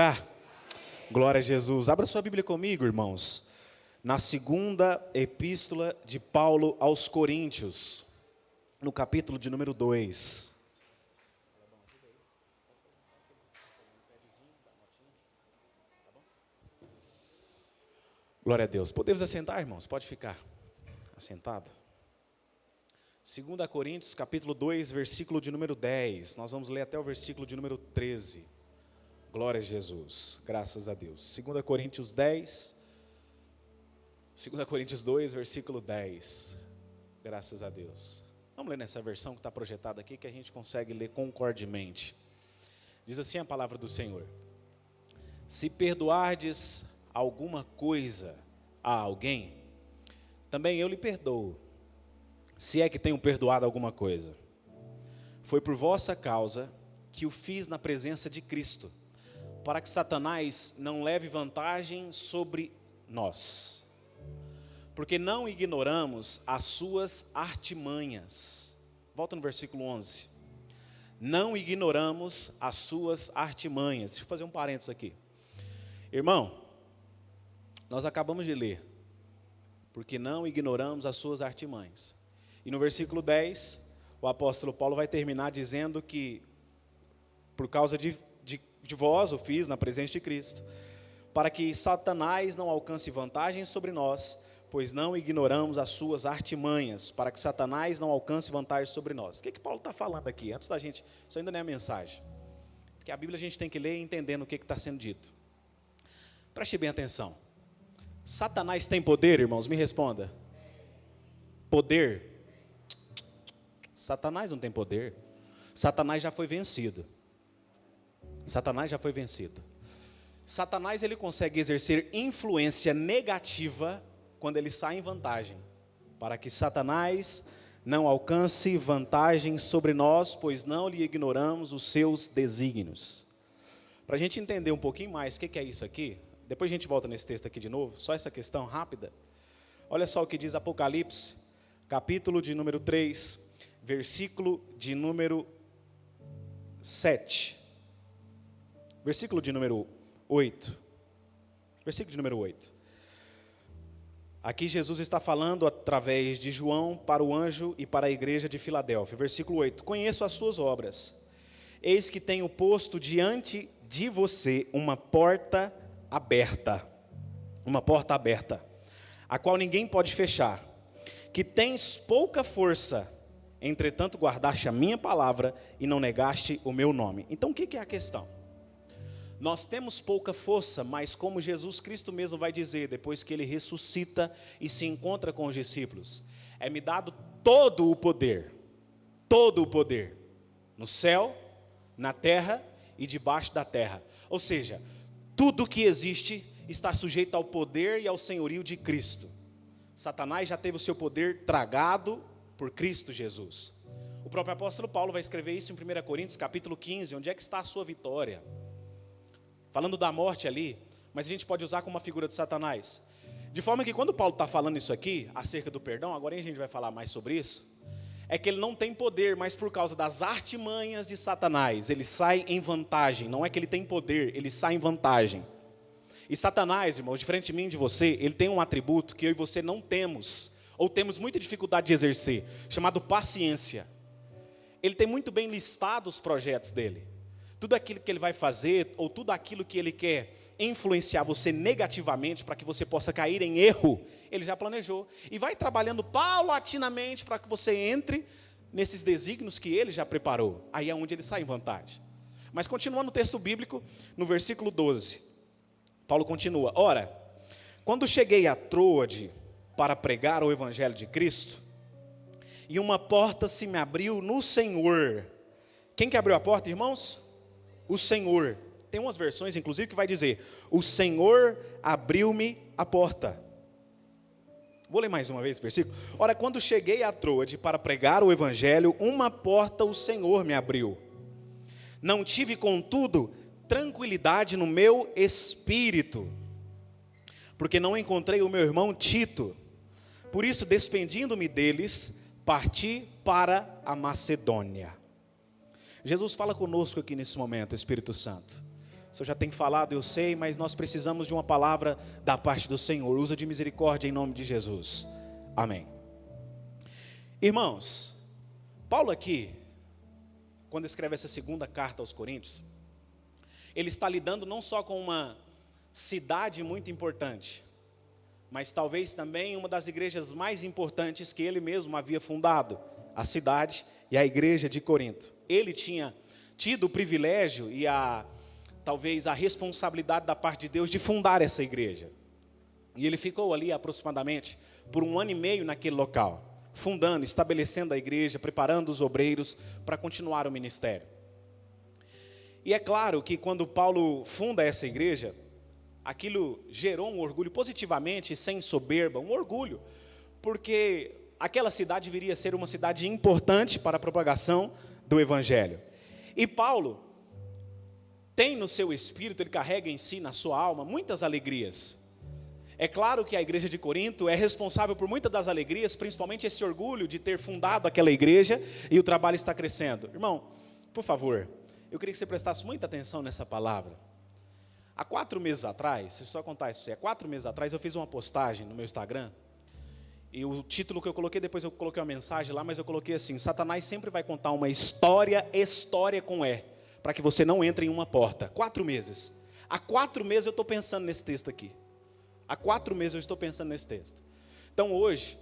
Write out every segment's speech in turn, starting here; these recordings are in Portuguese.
Ah, glória a Jesus. Abra sua Bíblia comigo, irmãos. Na segunda epístola de Paulo aos Coríntios, no capítulo de número 2. Glória a Deus. Podemos assentar, irmãos? Pode ficar assentado. 2 Coríntios, capítulo 2, versículo de número 10. Nós vamos ler até o versículo de número 13. Glória a Jesus, graças a Deus. 2 Coríntios 10, 2 Coríntios 2, versículo 10. Graças a Deus. Vamos ler nessa versão que está projetada aqui, que a gente consegue ler concordemente. Diz assim a palavra do Senhor: se perdoardes alguma coisa a alguém, também eu lhe perdoo, se é que tenho perdoado alguma coisa. Foi por vossa causa que o fiz na presença de Cristo, para que Satanás não leve vantagem sobre nós. Porque não ignoramos as suas artimanhas. Volta no versículo 11. Não ignoramos as suas artimanhas. Deixa eu fazer um parênteses aqui. Irmão, nós acabamos de ler. Porque não ignoramos as suas artimanhas. E no versículo 10, o apóstolo Paulo vai terminar dizendo que, por causa de vós o fiz na presença de Cristo, para que Satanás não alcance vantagem sobre nós, pois não ignoramos as suas artimanhas, para que Satanás não alcance vantagem sobre nós. O que Paulo está falando aqui? Antes da gente, isso ainda não é a mensagem, porque a Bíblia a gente tem que ler entendendo o que está sendo dito. Preste bem atenção. Satanás tem poder, irmãos? Me responda. Poder? Satanás não tem poder. Satanás já foi vencido. Satanás já foi vencido. Satanás ele consegue exercer influência negativa quando ele sai em vantagem, para que Satanás não alcance vantagem sobre nós, pois não lhe ignoramos os seus desígnios. Para a gente entender um pouquinho mais o que é isso aqui, depois a gente volta nesse texto aqui de novo, só essa questão rápida. Olha só o que diz Apocalipse, capítulo de número 3, versículo de número 7. Versículo de número 8. Versículo de número 8. Aqui Jesus está falando através de João para o anjo e para a igreja de Filadélfia. Versículo 8. Conheço as suas obras. Eis que tenho posto diante de você uma porta aberta. Uma porta aberta, a qual ninguém pode fechar. Que tens pouca força, entretanto guardaste a minha palavra e não negaste o meu nome. Então o que é a questão? Nós temos pouca força, mas como Jesus Cristo mesmo vai dizer, depois que ele ressuscita e se encontra com os discípulos, é-me dado todo o poder, no céu, na terra e debaixo da terra. Ou seja, tudo que existe está sujeito ao poder e ao senhorio de Cristo. Satanás já teve o seu poder tragado por Cristo Jesus. O próprio apóstolo Paulo vai escrever isso em 1 Coríntios capítulo 15, onde é que está a sua vitória? Falando da morte ali, mas a gente pode usar como uma figura de Satanás. De forma que quando Paulo está falando isso aqui, acerca do perdão, agora a gente vai falar mais sobre isso, é que ele não tem poder, mas por causa das artimanhas de Satanás, ele sai em vantagem. Não é que ele tem poder, ele sai em vantagem. E Satanás, irmãos, diferente de mim e de você, ele tem um atributo que eu e você não temos, ou temos muita dificuldade de exercer, chamado paciência. Ele tem muito bem listado os projetos dele. Tudo aquilo que ele vai fazer, ou tudo aquilo que ele quer influenciar você negativamente, para que você possa cair em erro, ele já planejou. E vai trabalhando paulatinamente para que você entre nesses desígnios que ele já preparou. Aí é onde ele sai em vantagem. Mas continuando o texto bíblico, no versículo 12, Paulo continua: ora, quando cheguei a Troade para pregar o evangelho de Cristo, e uma porta se me abriu no Senhor. Quem que abriu a porta, irmãos? O Senhor. Tem umas versões, inclusive, que vai dizer: o Senhor abriu-me a porta. Vou ler mais uma vez o versículo. Ora, quando cheguei a Troade para pregar o evangelho, uma porta o Senhor me abriu. Não tive, contudo, tranquilidade no meu espírito, porque não encontrei o meu irmão Tito. Por isso, despedindo-me deles, parti para a Macedônia. Jesus fala conosco aqui nesse momento, Espírito Santo. O Senhor já tem falado, eu sei, mas nós precisamos de uma palavra da parte do Senhor. Usa de misericórdia em nome de Jesus. Amém. Irmãos, Paulo aqui, quando escreve essa segunda carta aos Coríntios, ele está lidando não só com uma cidade muito importante, mas talvez também uma das igrejas mais importantes que ele mesmo havia fundado, a cidade e a igreja de Corinto. Ele tinha tido o privilégio e talvez a responsabilidade da parte de Deus de fundar essa igreja. E ele ficou ali aproximadamente por 1 ano e meio naquele local, fundando, estabelecendo a igreja, preparando os obreiros para continuar o ministério. E é claro que quando Paulo funda essa igreja, aquilo gerou um orgulho positivamente, sem soberba, um orgulho, porque aquela cidade viria a ser uma cidade importante para a propagação do evangelho. E Paulo tem no seu espírito, ele carrega em si, na sua alma, muitas alegrias. É claro que a igreja de Corinto é responsável por muitas das alegrias, principalmente esse orgulho de ter fundado aquela igreja e o trabalho está crescendo. Irmão, por favor, eu queria que você prestasse muita atenção nessa palavra. Há 4 meses atrás, deixa eu só contar isso para você, há 4 meses atrás eu fiz uma postagem no meu Instagram, e o título que eu coloquei, depois eu coloquei uma mensagem lá, mas eu coloquei assim: Satanás sempre vai contar uma história com E, para que você não entre em uma porta. 4 meses. Há 4 meses eu estou pensando nesse texto aqui. Há 4 meses eu estou pensando nesse texto. Então hoje,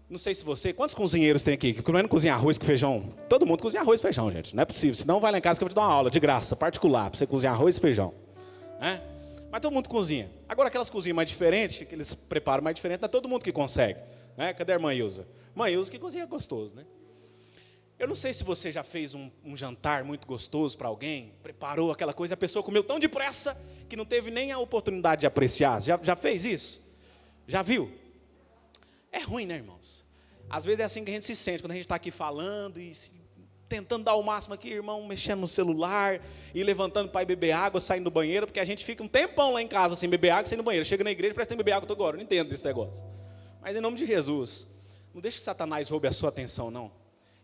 não sei se você, quantos cozinheiros tem aqui? Que não cozinha arroz com feijão? Todo mundo cozinha arroz e feijão, gente. Não é possível. Senão vai lá em casa que eu vou te dar uma aula de graça, particular, para você cozinhar arroz e feijão. Mas todo mundo cozinha. Agora aquelas cozinhas mais diferentes, que eles preparam mais diferente, não é todo mundo que consegue. Cadê a irmã Ilza? Irmã Ilza que cozinha gostoso, né? Eu não sei se você já fez um jantar muito gostoso para alguém, preparou aquela coisa, a pessoa comeu tão depressa que não teve nem a oportunidade de apreciar. Já fez isso? Já viu? É ruim, né, irmãos? Às vezes é assim que a gente se sente, quando a gente está aqui falando e tentando dar o máximo aqui, irmão, mexendo no celular e levantando para ir beber água, saindo do banheiro, porque a gente fica um tempão lá em casa sem beber água, sem ir no banheiro. Chega na igreja, parece que tem que beber água toda hora. Eu não entendo desse negócio. Mas em nome de Jesus, não deixe que Satanás roube a sua atenção, não.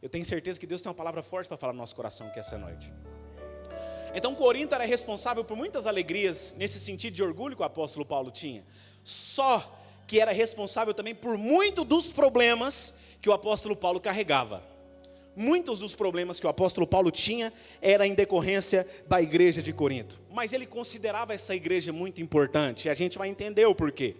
Eu tenho certeza que Deus tem uma palavra forte para falar no nosso coração aqui essa noite. Então Corinto era responsável por muitas alegrias, nesse sentido de orgulho que o apóstolo Paulo tinha. Só que era responsável também por muitos dos problemas que o apóstolo Paulo carregava. Muitos dos problemas que o apóstolo Paulo tinha era em decorrência da igreja de Corinto. Mas ele considerava essa igreja muito importante, e a gente vai entender o porquê.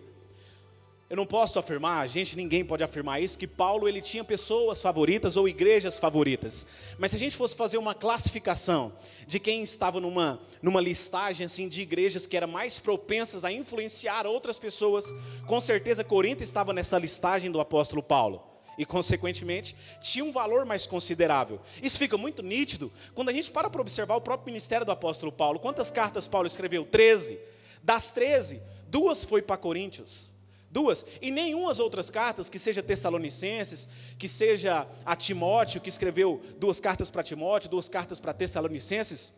Eu não posso afirmar, ninguém pode afirmar isso, que Paulo ele tinha pessoas favoritas ou igrejas favoritas. Mas se a gente fosse fazer uma classificação de quem estava numa listagem assim, de igrejas que eram mais propensas a influenciar outras pessoas, com certeza Corinto estava nessa listagem do apóstolo Paulo. E consequentemente tinha um valor mais considerável. Isso fica muito nítido quando a gente para observar o próprio ministério do apóstolo Paulo. Quantas cartas Paulo escreveu? 13. Das 13, 2 foi para Coríntios. 2, e nenhuma das outras cartas, que seja Tessalonicenses, que seja a Timóteo, que escreveu 2 cartas para Timóteo, 2 cartas para Tessalonicenses,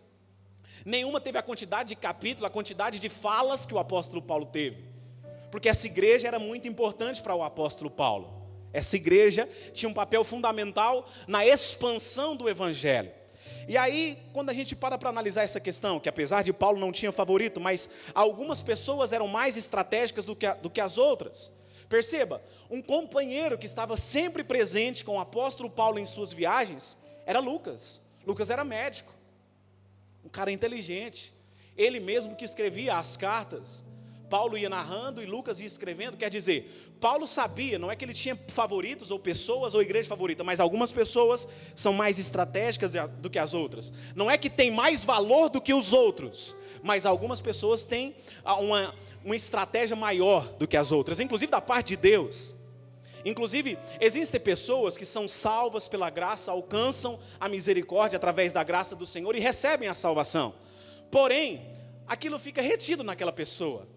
nenhuma teve a quantidade de capítulos, a quantidade de falas que o apóstolo Paulo teve, porque essa igreja era muito importante para o apóstolo Paulo. Essa igreja tinha um papel fundamental na expansão do evangelho. E aí, quando a gente para analisar essa questão, que apesar de Paulo não tinha favorito, mas algumas pessoas eram mais estratégicas do que as outras. Perceba, um companheiro que estava sempre presente com o apóstolo Paulo em suas viagens, era Lucas. Lucas era médico, um cara inteligente, ele mesmo que escrevia as cartas. Paulo ia narrando e Lucas ia escrevendo, quer dizer, Paulo sabia, não é que ele tinha favoritos ou pessoas ou igreja favorita, mas algumas pessoas são mais estratégicas do que as outras. Não é que tem mais valor do que os outros, mas algumas pessoas têm uma estratégia maior do que as outras, inclusive da parte de Deus. Inclusive, existem pessoas que são salvas pela graça, alcançam a misericórdia através da graça do Senhor e recebem a salvação. Porém, aquilo fica retido naquela pessoa.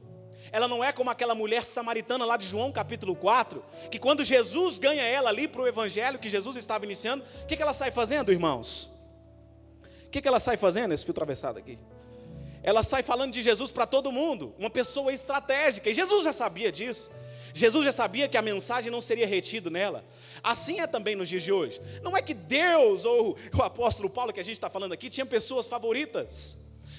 Ela não é como aquela mulher samaritana lá de João capítulo 4, que quando Jesus ganha ela ali para o evangelho que Jesus estava iniciando, o que ela sai fazendo, irmãos? O que ela sai fazendo, esse fio atravessado aqui? Ela sai falando de Jesus para todo mundo, uma pessoa estratégica, e Jesus já sabia disso. Jesus já sabia que a mensagem não seria retida nela. Assim é também nos dias de hoje. Não é que Deus ou o apóstolo Paulo que a gente está falando aqui tinha pessoas favoritas,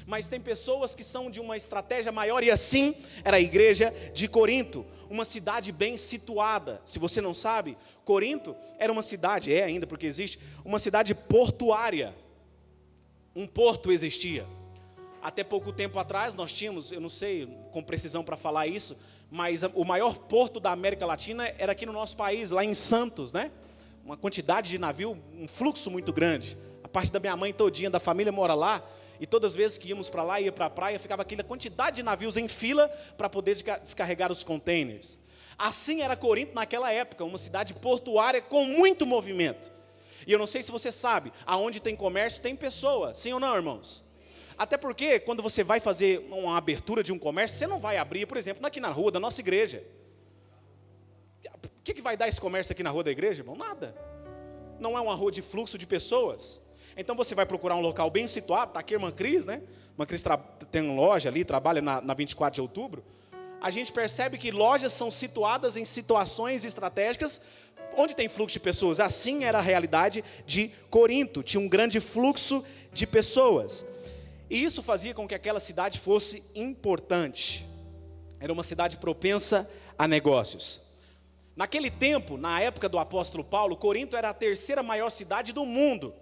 mas tem pessoas que são de uma estratégia maior, e assim era a igreja de Corinto, uma cidade bem situada. Se você não sabe, Corinto era uma cidade, é ainda porque existe, uma cidade portuária. Um porto existia. Até pouco tempo atrás nós tínhamos, eu não sei com precisão para falar isso, mas o maior porto da América Latina era aqui no nosso país, lá em Santos, né? Uma quantidade de navio, um fluxo muito grande. A parte da minha mãe todinha, da família mora lá, e todas as vezes que íamos para lá, ia para a praia, ficava aquela quantidade de navios em fila para poder descarregar os containers. Assim era Corinto naquela época, uma cidade portuária com muito movimento. E eu não sei se você sabe, aonde tem comércio tem pessoa, sim ou não, irmãos? Até porque quando você vai fazer uma abertura de um comércio, você não vai abrir, por exemplo, aqui na rua da nossa igreja. O que vai dar esse comércio aqui na rua da igreja, irmão? Nada. Não é uma rua de fluxo de pessoas. Então você vai procurar um local bem situado. Está aqui a irmã Cris, né? A irmã Cris tem uma loja ali, trabalha na 24 de outubro. A gente percebe que lojas são situadas em situações estratégicas onde tem fluxo de pessoas. Assim era a realidade de Corinto. Tinha um grande fluxo de pessoas. E isso fazia com que aquela cidade fosse importante. Era uma cidade propensa a negócios. Naquele tempo, na época do apóstolo Paulo, Corinto era a terceira maior cidade do mundo.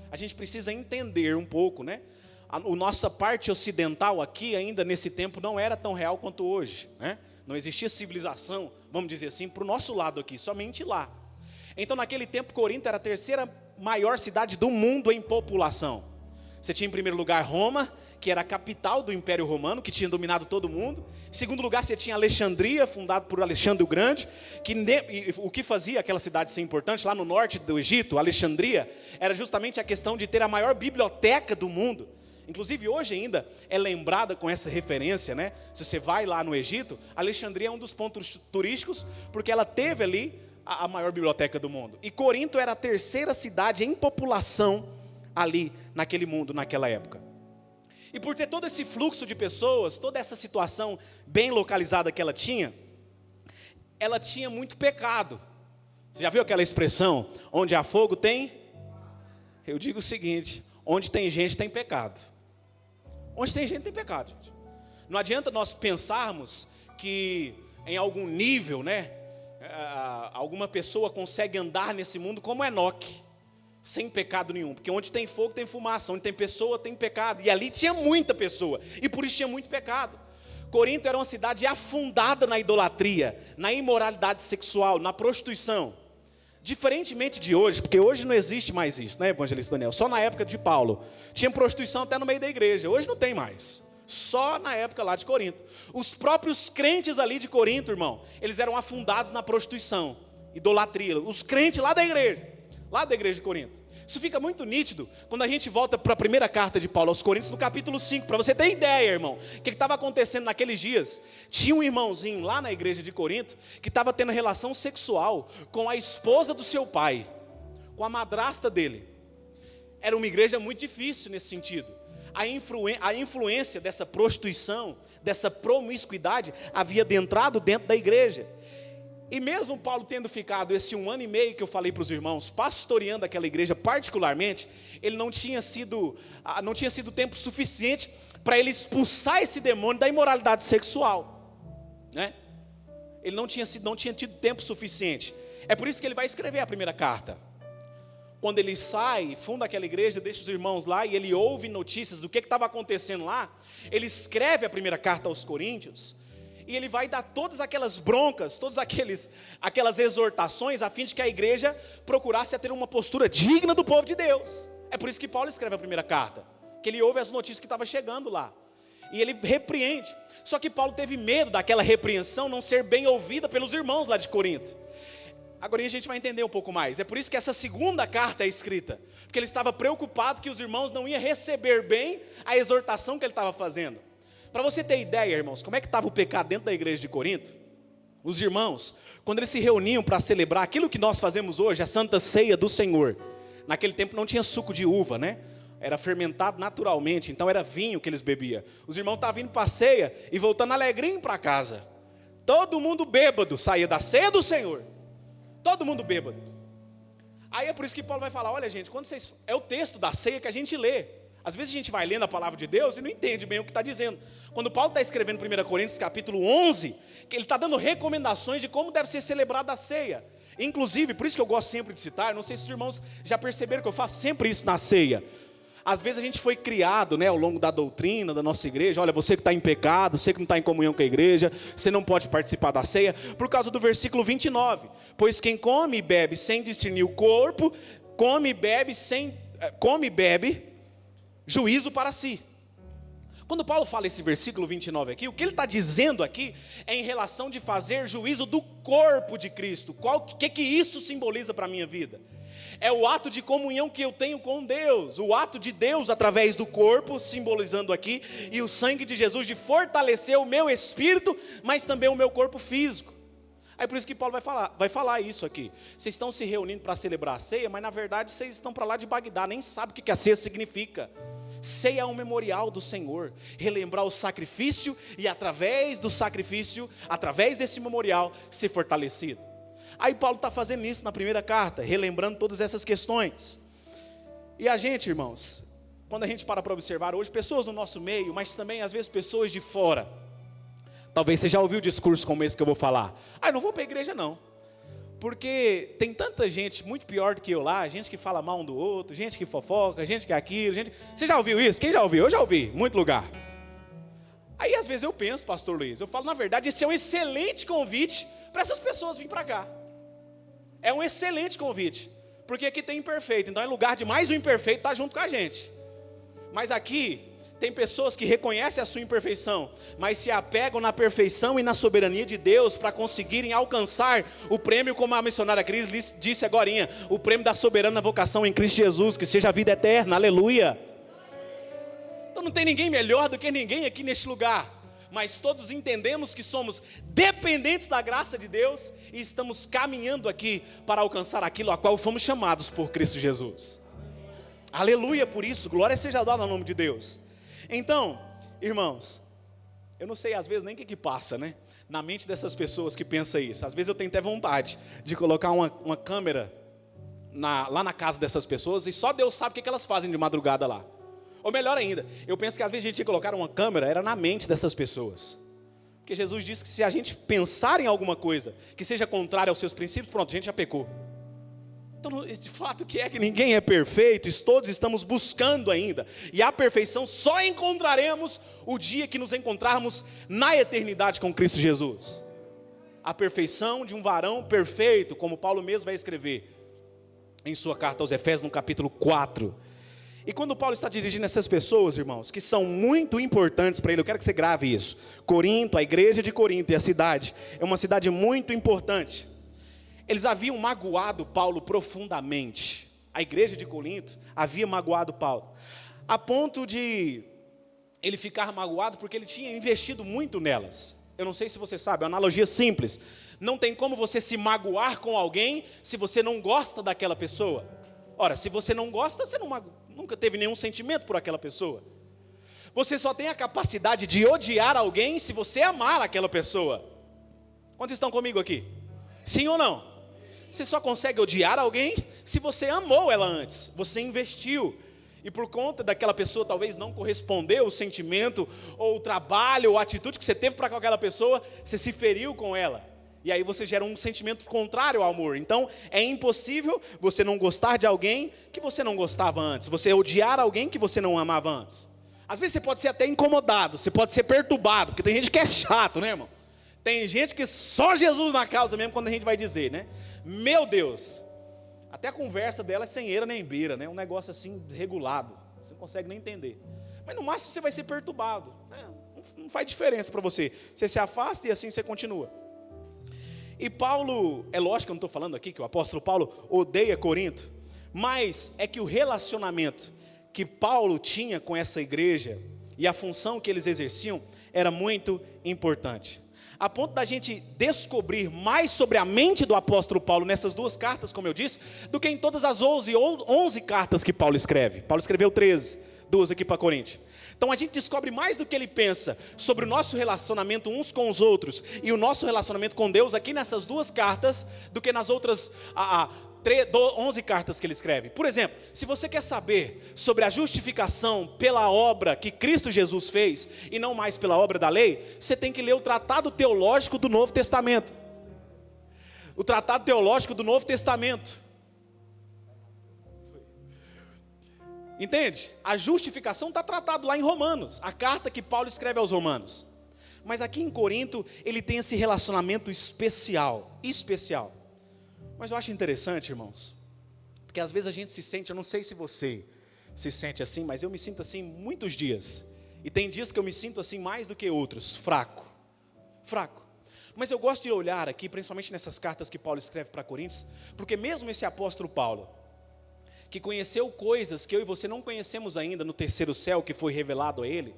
A gente precisa entender um pouco, né? A nossa parte ocidental aqui, ainda nesse tempo, não era tão real quanto hoje, né? Não existia civilização, vamos dizer assim, para o nosso lado aqui, somente lá. Então, naquele tempo, Corinto era a terceira maior cidade do mundo em população. Você tinha em primeiro lugar Roma, que era a capital do Império Romano, que tinha dominado todo mundo. Em segundo lugar, você tinha Alexandria, fundado por Alexandre o Grande, o que fazia aquela cidade ser importante, lá no norte do Egito, Alexandria, era justamente a questão de ter a maior biblioteca do mundo. Inclusive, hoje ainda é lembrada com essa referência, né? Se você vai lá no Egito, Alexandria é um dos pontos turísticos, porque ela teve ali a maior biblioteca do mundo. E Corinto era a terceira cidade em população ali naquele mundo, naquela época. E por ter todo esse fluxo de pessoas, toda essa situação bem localizada que ela tinha muito pecado. Você já viu aquela expressão, onde há fogo tem? Eu digo o seguinte, onde tem gente tem pecado. Onde tem gente tem pecado, gente. Não adianta nós pensarmos que em algum nível, né, alguma pessoa consegue andar nesse mundo como Enoque, sem pecado nenhum, porque onde tem fogo tem fumaça, onde tem pessoa tem pecado, e ali tinha muita pessoa, e por isso tinha muito pecado. Corinto era uma cidade afundada na idolatria, na imoralidade sexual, na prostituição, diferentemente de hoje, porque hoje não existe mais isso, né, evangelista Daniel? Só na época de Paulo, tinha prostituição até no meio da igreja, hoje não tem mais, só na época lá de Corinto. Os próprios crentes ali de Corinto, irmão, eles eram afundados na prostituição, idolatria, os crentes lá da igreja de Corinto. Isso fica muito nítido quando a gente volta para a primeira carta de Paulo aos Coríntios, no capítulo 5, para você ter ideia, irmão, o que estava acontecendo naqueles dias. Tinha um irmãozinho lá na igreja de Corinto, que estava tendo relação sexual com a esposa do seu pai, com a madrasta dele. Era uma igreja muito difícil nesse sentido. A influência dessa prostituição, dessa promiscuidade, havia adentrado dentro da igreja. E mesmo Paulo tendo ficado esse 1 ano e meio que eu falei para os irmãos, pastoreando aquela igreja particularmente, ele não tinha sido tempo suficiente para ele expulsar esse demônio da imoralidade sexual, né? Ele não tinha tido tempo suficiente. É por isso que ele vai escrever a primeira carta. Quando ele sai, funda aquela igreja, deixa os irmãos lá e ele ouve notícias do que estava acontecendo lá, ele escreve a primeira carta aos Coríntios. E ele vai dar todas aquelas broncas, todas aquelas exortações, a fim de que a igreja procurasse ter uma postura digna do povo de Deus. É por isso que Paulo escreve a primeira carta, que ele ouve as notícias que estavam chegando lá. E ele repreende. Só que Paulo teve medo daquela repreensão não ser bem ouvida pelos irmãos lá de Corinto. Agora a gente vai entender um pouco mais. É por isso que essa segunda carta é escrita. Porque ele estava preocupado que os irmãos não iam receber bem a exortação que ele estava fazendo. Para você ter ideia, irmãos, como é que estava o pecado dentro da igreja de Corinto? Os irmãos, quando eles se reuniam para celebrar aquilo que nós fazemos hoje, a Santa Ceia do Senhor. Naquele tempo não tinha suco de uva, né? Era fermentado naturalmente, então era vinho que eles bebiam. Os irmãos estavam indo para a ceia e voltando alegrinho para casa. Todo mundo bêbado, saía da ceia do Senhor. Todo mundo bêbado. Aí é por isso que Paulo vai falar, olha gente, quando vocês... é o texto da ceia que a gente lê. Às vezes a gente vai lendo a palavra de Deus e não entende bem o que está dizendo. Quando Paulo está escrevendo 1 Coríntios capítulo 11, que ele está dando recomendações de como deve ser celebrada a ceia. Inclusive, por isso que eu gosto sempre de citar, não sei se os irmãos já perceberam que eu faço sempre isso na ceia. Às vezes a gente foi criado, né, ao longo da doutrina da nossa igreja, olha, você que está em pecado, você que não está em comunhão com a igreja, você não pode participar da ceia, por causa do versículo 29. Pois quem come e bebe sem discernir o corpo, come e bebe juízo para si. Quando Paulo fala esse versículo 29 aqui, o que ele está dizendo aqui é em relação de fazer juízo do corpo de Cristo. O que isso simboliza para a minha vida? É o ato de comunhão que eu tenho com Deus, o ato de Deus através do corpo, simbolizando aqui, e o sangue de Jesus de fortalecer o meu espírito, mas também o meu corpo físico. Aí por isso que Paulo vai falar isso aqui. Vocês estão se reunindo para celebrar a ceia, mas na verdade vocês estão para lá de Bagdá, nem sabem o que a ceia significa. Ceia é um memorial do Senhor, relembrar o sacrifício e através do sacrifício, através desse memorial, ser fortalecido. Aí Paulo está fazendo isso na primeira carta, relembrando todas essas questões. E a gente, irmãos, quando a gente para observar hoje, pessoas no nosso meio, mas também às vezes pessoas de fora. Talvez você já ouviu discurso como esse que eu vou falar. Não vou para a igreja não. Porque tem tanta gente muito pior do que eu lá, gente que fala mal um do outro, gente que fofoca, gente que aquilo, gente... Você já ouviu isso? Quem já ouviu? Eu já ouvi, muito lugar. Aí às vezes eu penso, pastor Luiz, eu falo, na verdade, esse é um excelente convite para essas pessoas virem para cá. É um excelente convite, porque aqui tem imperfeito, então é lugar de mais um imperfeito estar junto com a gente. Mas aqui tem pessoas que reconhecem a sua imperfeição, mas se apegam na perfeição e na soberania de Deus para conseguirem alcançar o prêmio, como a missionária Cris disse agorinha, o prêmio da soberana vocação em Cristo Jesus, que seja a vida eterna, aleluia. Então não tem ninguém melhor do que ninguém aqui neste lugar, mas todos entendemos que somos dependentes da graça de Deus e estamos caminhando aqui para alcançar aquilo a qual fomos chamados por Cristo Jesus. Aleluia por isso, glória seja dada ao nome de Deus. Então, irmãos, eu não sei às vezes nem o que passa, né, na mente dessas pessoas que pensam isso. Às vezes eu tenho até vontade de colocar uma câmera lá na casa dessas pessoas e só Deus sabe o que elas fazem de madrugada lá. Ou melhor ainda, eu penso que às vezes a gente tinha que colocar uma câmera, era na mente dessas pessoas. Porque Jesus disse que se a gente pensar em alguma coisa que seja contrária aos seus princípios, pronto, a gente já pecou. Então, de fato, o que é que ninguém é perfeito, todos estamos buscando ainda. E a perfeição só encontraremos o dia que nos encontrarmos na eternidade com Cristo Jesus. A perfeição de um varão perfeito, como Paulo mesmo vai escrever em sua carta aos Efésios, no capítulo 4. E quando Paulo está dirigindo essas pessoas, irmãos, que são muito importantes para ele, eu quero que você grave isso. Corinto, a igreja de Corinto e a cidade, é uma cidade muito importante. Eles haviam magoado Paulo profundamente. A igreja de Corinto havia magoado Paulo, a ponto de ele ficar magoado porque ele tinha investido muito nelas. Eu não sei se você sabe, é uma analogia simples. Não tem como você se magoar com alguém se você não gosta daquela pessoa. Ora, se você não gosta, você nunca teve nenhum sentimento por aquela pessoa. Você só tem a capacidade de odiar alguém se você amar aquela pessoa. Quantos estão comigo aqui? Sim ou não? Você só consegue odiar alguém se você amou ela antes, você investiu. E por conta daquela pessoa talvez não correspondeu o sentimento, ou o trabalho, ou a atitude que você teve para com aquela pessoa, você se feriu com ela. E aí você gera um sentimento contrário ao amor. Então é impossível você não gostar de alguém que você não gostava antes, você odiar alguém que você não amava antes. Às vezes você pode ser até incomodado, você pode ser perturbado, porque tem gente que é chato, né, irmão? Tem gente que só Jesus na causa mesmo quando a gente vai dizer, né? Meu Deus, até a conversa dela é sem eira nem beira, né? Um negócio assim desregulado, você não consegue nem entender. Mas no máximo você vai ser perturbado, né? Não faz diferença para você. Você se afasta e assim você continua. E Paulo, é lógico que eu não estou falando aqui que o apóstolo Paulo odeia Corinto, mas é que o relacionamento que Paulo tinha com essa igreja e a função que eles exerciam era muito importante. A ponto da gente descobrir mais sobre a mente do apóstolo Paulo nessas duas cartas, como eu disse, do que em todas as 11 cartas que Paulo escreve. Paulo escreveu 13, duas aqui para Coríntios. Então a gente descobre mais do que ele pensa sobre o nosso relacionamento uns com os outros e o nosso relacionamento com Deus aqui nessas duas cartas do que nas outras 11 cartas que ele escreve. Por exemplo, se você quer saber sobre a justificação pela obra que Cristo Jesus fez, e não mais pela obra da lei, você tem que ler o Tratado Teológico do Novo Testamento. O Tratado Teológico do Novo Testamento. Entende? A justificação está tratado lá em Romanos, a carta que Paulo escreve aos Romanos. Mas aqui em Corinto, ele tem esse relacionamento especial. Mas eu acho interessante, irmãos, porque às vezes a gente se sente, eu não sei se você se sente assim, mas eu me sinto assim muitos dias. E tem dias que eu me sinto assim mais do que outros, fraco. Mas eu gosto de olhar aqui, principalmente nessas cartas que Paulo escreve para Coríntios, porque mesmo esse apóstolo Paulo, que conheceu coisas que eu e você não conhecemos ainda no terceiro céu, que foi revelado a ele,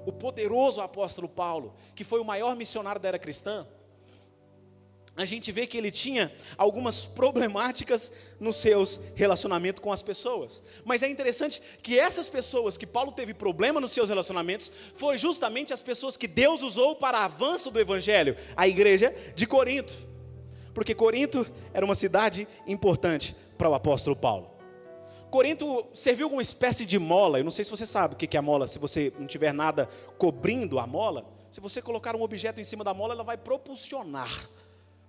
o poderoso apóstolo Paulo, que foi o maior missionário da era cristã, a gente vê que ele tinha algumas problemáticas nos seus relacionamentos com as pessoas. Mas é interessante que essas pessoas que Paulo teve problema nos seus relacionamentos, foram justamente as pessoas que Deus usou para avanço do evangelho, a igreja de Corinto. Porque Corinto era uma cidade importante para o apóstolo Paulo. Corinto serviu como uma espécie de mola. Eu não sei se você sabe o que é a mola. Se você não tiver nada cobrindo a mola, se você colocar um objeto em cima da mola, ela vai propulsionar,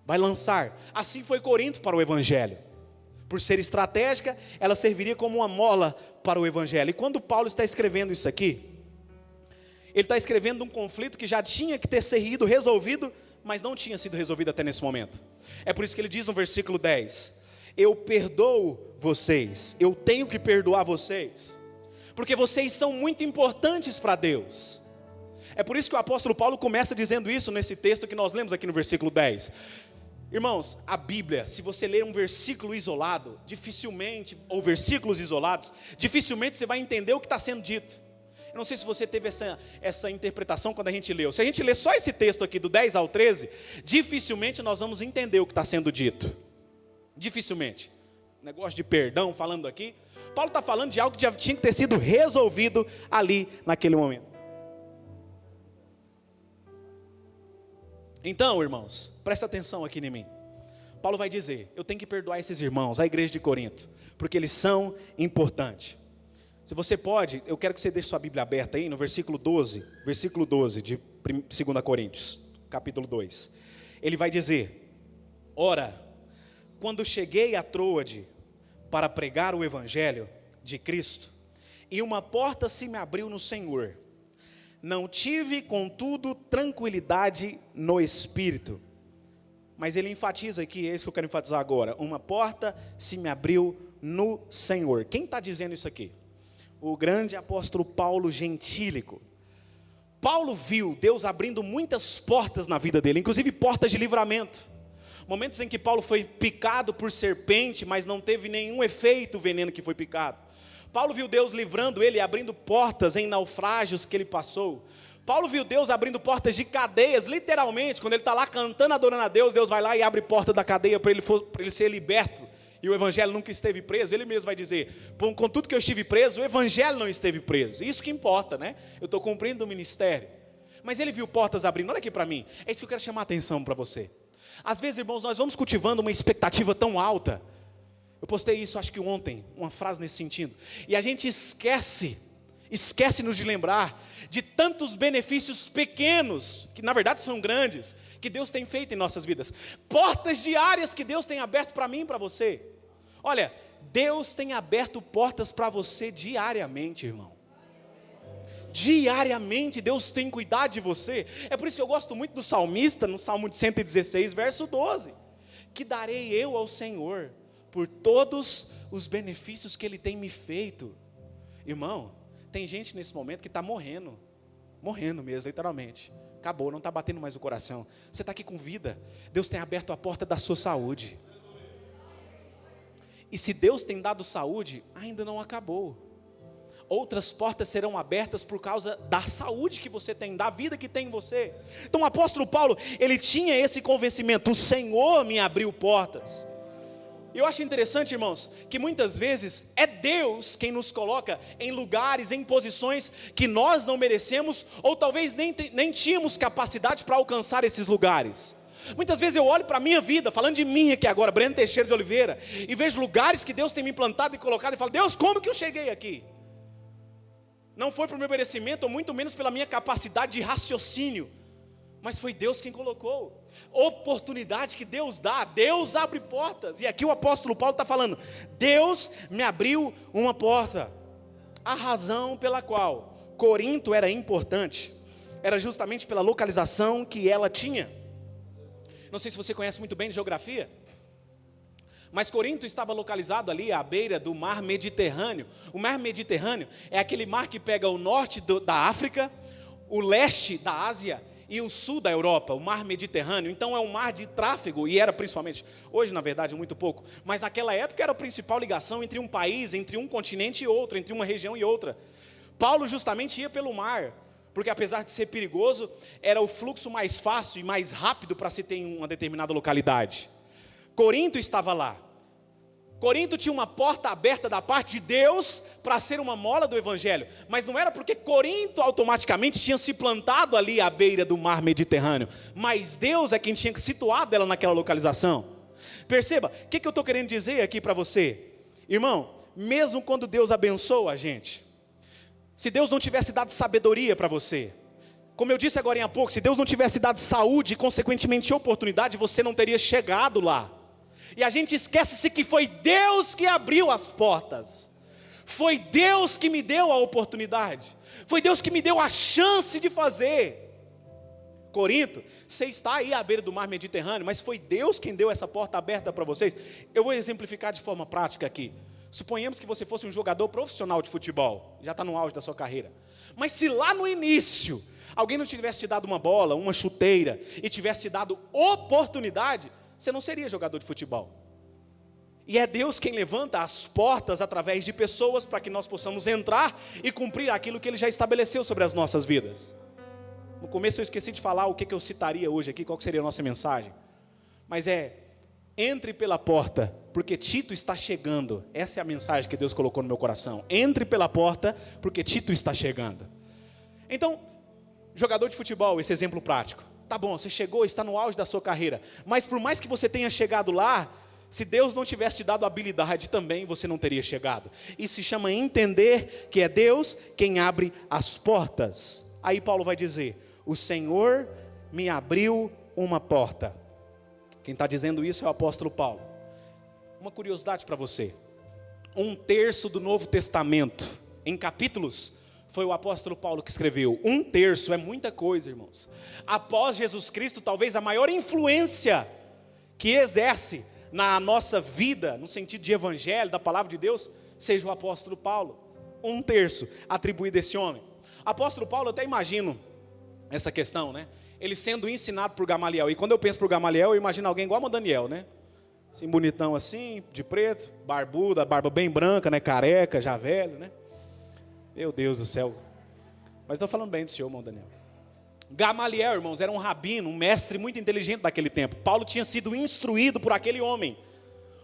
vai lançar. Assim foi Corinto para o evangelho. Por ser estratégica, ela serviria como uma mola para o evangelho. E quando Paulo está escrevendo isso aqui, ele está escrevendo um conflito que já tinha que ter sido resolvido, mas não tinha sido resolvido até nesse momento. É por isso que ele diz no versículo 10: eu perdoo vocês, eu tenho que perdoar vocês, porque vocês são muito importantes para Deus. É por isso que o apóstolo Paulo começa dizendo isso nesse texto que nós lemos aqui no versículo 10. Irmãos, a Bíblia, se você ler um versículo isolado, dificilmente, ou versículos isolados, dificilmente você vai entender o que está sendo dito. Eu não sei se você teve essa interpretação quando a gente leu. Se a gente ler só esse texto aqui do 10 ao 13, dificilmente nós vamos entender o que está sendo dito. Dificilmente. Negócio de perdão falando aqui. Paulo está falando de algo que já tinha que ter sido resolvido ali naquele momento. Então, irmãos, presta atenção aqui em mim. Paulo vai dizer: eu tenho que perdoar esses irmãos, a igreja de Corinto, porque eles são importantes. Se você pode, eu quero que você deixe sua Bíblia aberta aí no versículo 12 de 2 Coríntios, capítulo 2. Ele vai dizer: ora, quando cheguei a Troade para pregar o evangelho de Cristo, e uma porta se me abriu no Senhor, não tive, contudo, tranquilidade no Espírito. Mas ele enfatiza aqui, é isso que eu quero enfatizar agora: uma porta se me abriu no Senhor. Quem está dizendo isso aqui? O grande apóstolo Paulo Gentílico. Paulo viu Deus abrindo muitas portas na vida dele, inclusive portas de livramento. Momentos em que Paulo foi picado por serpente, mas não teve nenhum efeito o veneno que foi picado. Paulo viu Deus livrando ele, abrindo portas em naufrágios que ele passou. Paulo viu Deus abrindo portas de cadeias, literalmente. Quando ele está lá cantando, adorando a Deus, Deus vai lá e abre porta da cadeia para ele ser liberto. E o evangelho nunca esteve preso. Ele mesmo vai dizer: com tudo que eu estive preso, o evangelho não esteve preso. Isso que importa, né? Eu estou cumprindo o ministério. Mas ele viu portas abrindo. Olha aqui para mim, é isso que eu quero chamar a atenção para você. Às vezes, irmãos, nós vamos cultivando uma expectativa tão alta. Eu postei isso, acho que ontem, uma frase nesse sentido. E a gente esquece-nos de lembrar de tantos benefícios pequenos, que na verdade são grandes, que Deus tem feito em nossas vidas. Portas diárias que Deus tem aberto para mim e para você. Olha, Deus tem aberto portas para você diariamente, irmão. Diariamente Deus tem cuidado de você. É por isso que eu gosto muito do salmista, no Salmo de 116, verso 12. Que darei eu ao Senhor por todos os benefícios que Ele tem me feito. Irmão, tem gente nesse momento que está morrendo mesmo, literalmente. Acabou, não está batendo mais o coração. Você está aqui com vida. Deus tem aberto a porta da sua saúde. E se Deus tem dado saúde, ainda não acabou. Outras portas serão abertas por causa da saúde que você tem, da vida que tem em você. Então o apóstolo Paulo, ele tinha esse convencimento: o Senhor me abriu portas. Eu acho interessante, irmãos, que muitas vezes é Deus quem nos coloca em lugares, em posições que nós não merecemos, ou talvez nem tínhamos capacidade para alcançar esses lugares. Muitas vezes eu olho para a minha vida, falando de mim aqui agora, Breno Teixeira de Oliveira, e vejo lugares que Deus tem me implantado e colocado, e falo, Deus, como que eu cheguei aqui? Não foi por meu merecimento, ou muito menos pela minha capacidade de raciocínio, mas foi Deus quem colocou. Oportunidade que Deus dá, Deus abre portas. E aqui o apóstolo Paulo está falando, Deus me abriu uma porta. A razão pela qual Corinto era importante, era justamente pela localização que ela tinha. Não sei se você conhece muito bem de geografia, mas Corinto estava localizado ali à beira do mar Mediterrâneo. O mar Mediterrâneo é aquele mar que pega o norte da África, o leste da Ásia e o sul da Europa, o mar Mediterrâneo. Então é um mar de tráfego, e era principalmente, hoje na verdade muito pouco, mas naquela época era a principal ligação entre um país, entre um continente e outro, entre uma região e outra. Paulo justamente ia pelo mar, porque apesar de ser perigoso, era o fluxo mais fácil e mais rápido para se ter em uma determinada localidade. Corinto estava lá. Corinto tinha uma porta aberta da parte de Deus para ser uma mola do Evangelho. Mas não era porque Corinto automaticamente tinha se plantado ali à beira do mar Mediterrâneo. Mas Deus é quem tinha situado ela naquela localização. Perceba, o que eu estou querendo dizer aqui para você? Irmão, mesmo quando Deus abençoa a gente, se Deus não tivesse dado sabedoria para você, como eu disse agora há pouco, se Deus não tivesse dado saúde e consequentemente oportunidade, você não teria chegado lá. E a gente esquece-se que foi Deus que abriu as portas. Foi Deus que me deu a oportunidade. Foi Deus que me deu a chance de fazer. Corinto, você está aí à beira do mar Mediterrâneo, mas foi Deus quem deu essa porta aberta para vocês. Eu vou exemplificar de forma prática aqui. Suponhamos que você fosse um jogador profissional de futebol, já está no auge da sua carreira. Mas se lá no início, alguém não tivesse te dado uma bola, uma chuteira, e tivesse te dado oportunidade, você não seria jogador de futebol. E é Deus quem levanta as portas através de pessoas para que nós possamos entrar e cumprir aquilo que Ele já estabeleceu sobre as nossas vidas. No começo eu esqueci de falar o que eu citaria hoje aqui, qual que seria a nossa mensagem. Mas entre pela porta, porque Tito está chegando. Essa é a mensagem que Deus colocou no meu coração. Entre pela porta, porque Tito está chegando. Então, jogador de futebol, esse exemplo prático. Tá bom, você chegou, está no auge da sua carreira, mas por mais que você tenha chegado lá, se Deus não tivesse te dado habilidade também, você não teria chegado. Isso se chama entender que é Deus quem abre as portas. Aí Paulo vai dizer, o Senhor me abriu uma porta. Quem está dizendo isso é o apóstolo Paulo. Uma curiosidade para você, 1/3 do Novo Testamento, em capítulos, foi o apóstolo Paulo que escreveu. 1/3 é muita coisa, irmãos. Após Jesus Cristo, talvez a maior influência que exerce na nossa vida, no sentido de evangelho, da palavra de Deus, seja o apóstolo Paulo. 1/3 atribuído a esse homem. Apóstolo Paulo, eu até imagino essa questão, né? Ele sendo ensinado por Gamaliel. E quando eu penso por Gamaliel, eu imagino alguém igual a Daniel, né? Assim, bonitão assim, de preto, barbudo, a barba bem branca, né? Careca, já velho, né? Meu Deus do céu. Mas estou falando bem do senhor, irmão Daniel. Gamaliel, irmãos, era um rabino, um mestre muito inteligente daquele tempo. Paulo tinha sido instruído por aquele homem.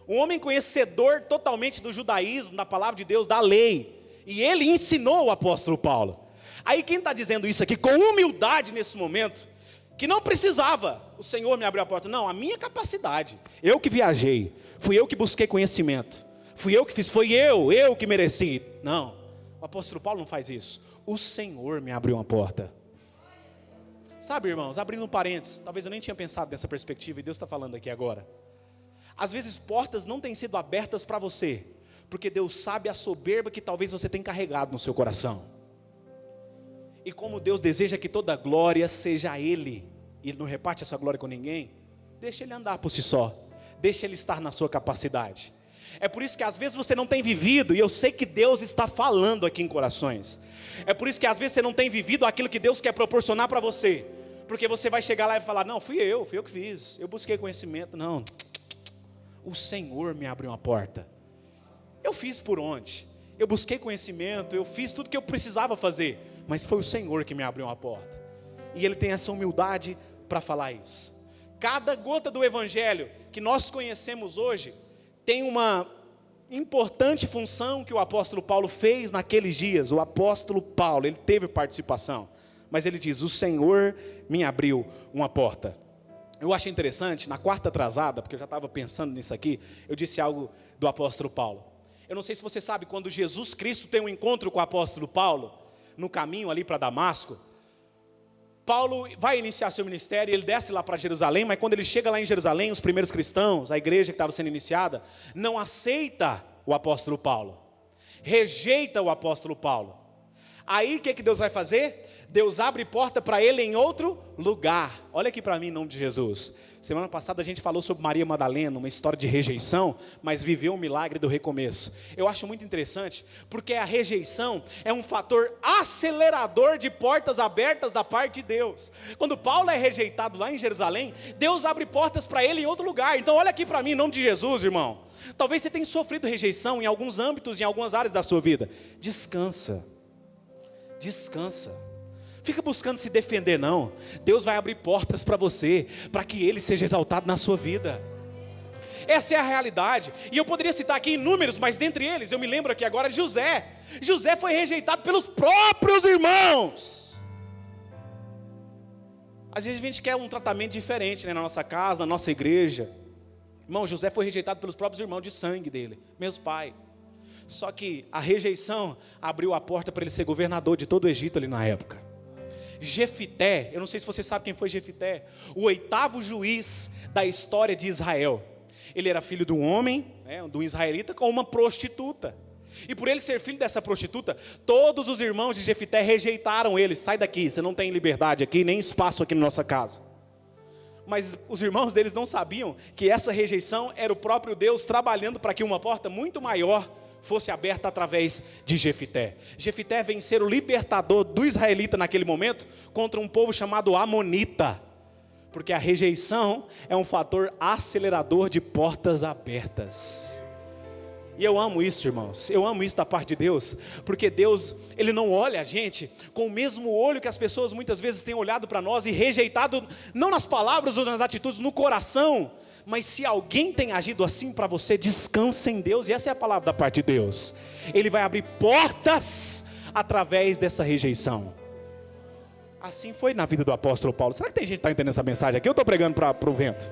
Um homem conhecedor totalmente do judaísmo, da palavra de Deus, da lei. E ele ensinou o apóstolo Paulo. Aí quem está dizendo isso aqui com humildade nesse momento, que não precisava, o Senhor me abriu a porta. Não, a minha capacidade. Eu que viajei, fui eu que busquei conhecimento. Fui eu que fiz, foi eu que mereci. Não. O apóstolo Paulo não faz isso. O Senhor me abriu uma porta. Sabe, irmãos, abrindo um parênteses, talvez eu nem tinha pensado nessa perspectiva e Deus está falando aqui agora. Às vezes portas não têm sido abertas para você, porque Deus sabe a soberba que talvez você tenha carregado no seu coração. E como Deus deseja que toda glória seja a Ele, e Ele não reparte essa glória com ninguém, deixa Ele andar por si só, deixa Ele estar na sua capacidade. É por isso que às vezes você não tem vivido, e eu sei que Deus está falando aqui em corações. É por isso que às vezes você não tem vivido aquilo que Deus quer proporcionar para você. Porque você vai chegar lá e falar, não, fui eu que fiz, eu busquei conhecimento. Não, o Senhor me abriu uma porta. Eu fiz por onde? Eu busquei conhecimento, eu fiz tudo que eu precisava fazer. Mas foi o Senhor que me abriu uma porta. E Ele tem essa humildade para falar isso. Cada gota do Evangelho que nós conhecemos hoje tem uma importante função que o apóstolo Paulo fez naqueles dias. O apóstolo Paulo, ele teve participação. Mas ele diz, o Senhor me abriu uma porta. Eu achei interessante, na quarta atrasada, porque eu já estava pensando nisso aqui, eu disse algo do apóstolo Paulo. Eu não sei se você sabe, quando Jesus Cristo tem um encontro com o apóstolo Paulo, no caminho ali para Damasco, Paulo vai iniciar seu ministério, ele desce lá para Jerusalém, mas quando ele chega lá em Jerusalém, os primeiros cristãos, a igreja que estava sendo iniciada, não aceita o apóstolo Paulo, rejeita o apóstolo Paulo. Aí o que Deus vai fazer? Deus abre porta para ele em outro lugar. Olha aqui para mim em nome de Jesus. Semana passada a gente falou sobre Maria Madalena, uma história de rejeição, mas viveu o milagre do recomeço. Eu acho muito interessante, porque a rejeição é um fator acelerador de portas abertas da parte de Deus. Quando Paulo é rejeitado lá em Jerusalém, Deus abre portas para ele em outro lugar. Então olha aqui para mim em nome de Jesus, irmão. Talvez você tenha sofrido rejeição em alguns âmbitos, em algumas áreas da sua vida. Descansa. Descansa. Fica buscando se defender não. Deus vai abrir portas para você, para que Ele seja exaltado na sua vida. Essa é a realidade. E eu poderia citar aqui inúmeros, mas dentre eles, eu me lembro aqui agora de José. José foi rejeitado pelos próprios irmãos. Às vezes a gente quer um tratamento diferente, né, na nossa casa, na nossa igreja. Irmão, José foi rejeitado pelos próprios irmãos de sangue dele, mesmo pai. Só que a rejeição abriu a porta para ele ser governador de todo o Egito ali na época. Jefité, eu não sei se você sabe quem foi Jefité, o 8º juiz da história de Israel. Ele era filho de um homem, de um israelita, com uma prostituta. E por ele ser filho dessa prostituta, todos os irmãos de Jefité rejeitaram ele. Sai daqui, você não tem liberdade aqui, nem espaço aqui na nossa casa. Mas os irmãos deles não sabiam que essa rejeição era o próprio Deus trabalhando para que uma porta muito maior fosse aberta através de Jefité. Jefité vem ser o libertador do israelita naquele momento contra um povo chamado Amonita, porque a rejeição é um fator acelerador de portas abertas. E eu amo isso, irmãos, eu amo isso da parte de Deus, porque Deus, Ele não olha a gente com o mesmo olho que as pessoas muitas vezes têm olhado para nós e rejeitado, não nas palavras ou nas atitudes, no coração. Mas se alguém tem agido assim para você, descansa em Deus, e essa é a palavra da parte de Deus. Ele vai abrir portas através dessa rejeição. Assim foi na vida do apóstolo Paulo. Será que tem gente que está entendendo essa mensagem aqui? Eu estou pregando para o vento.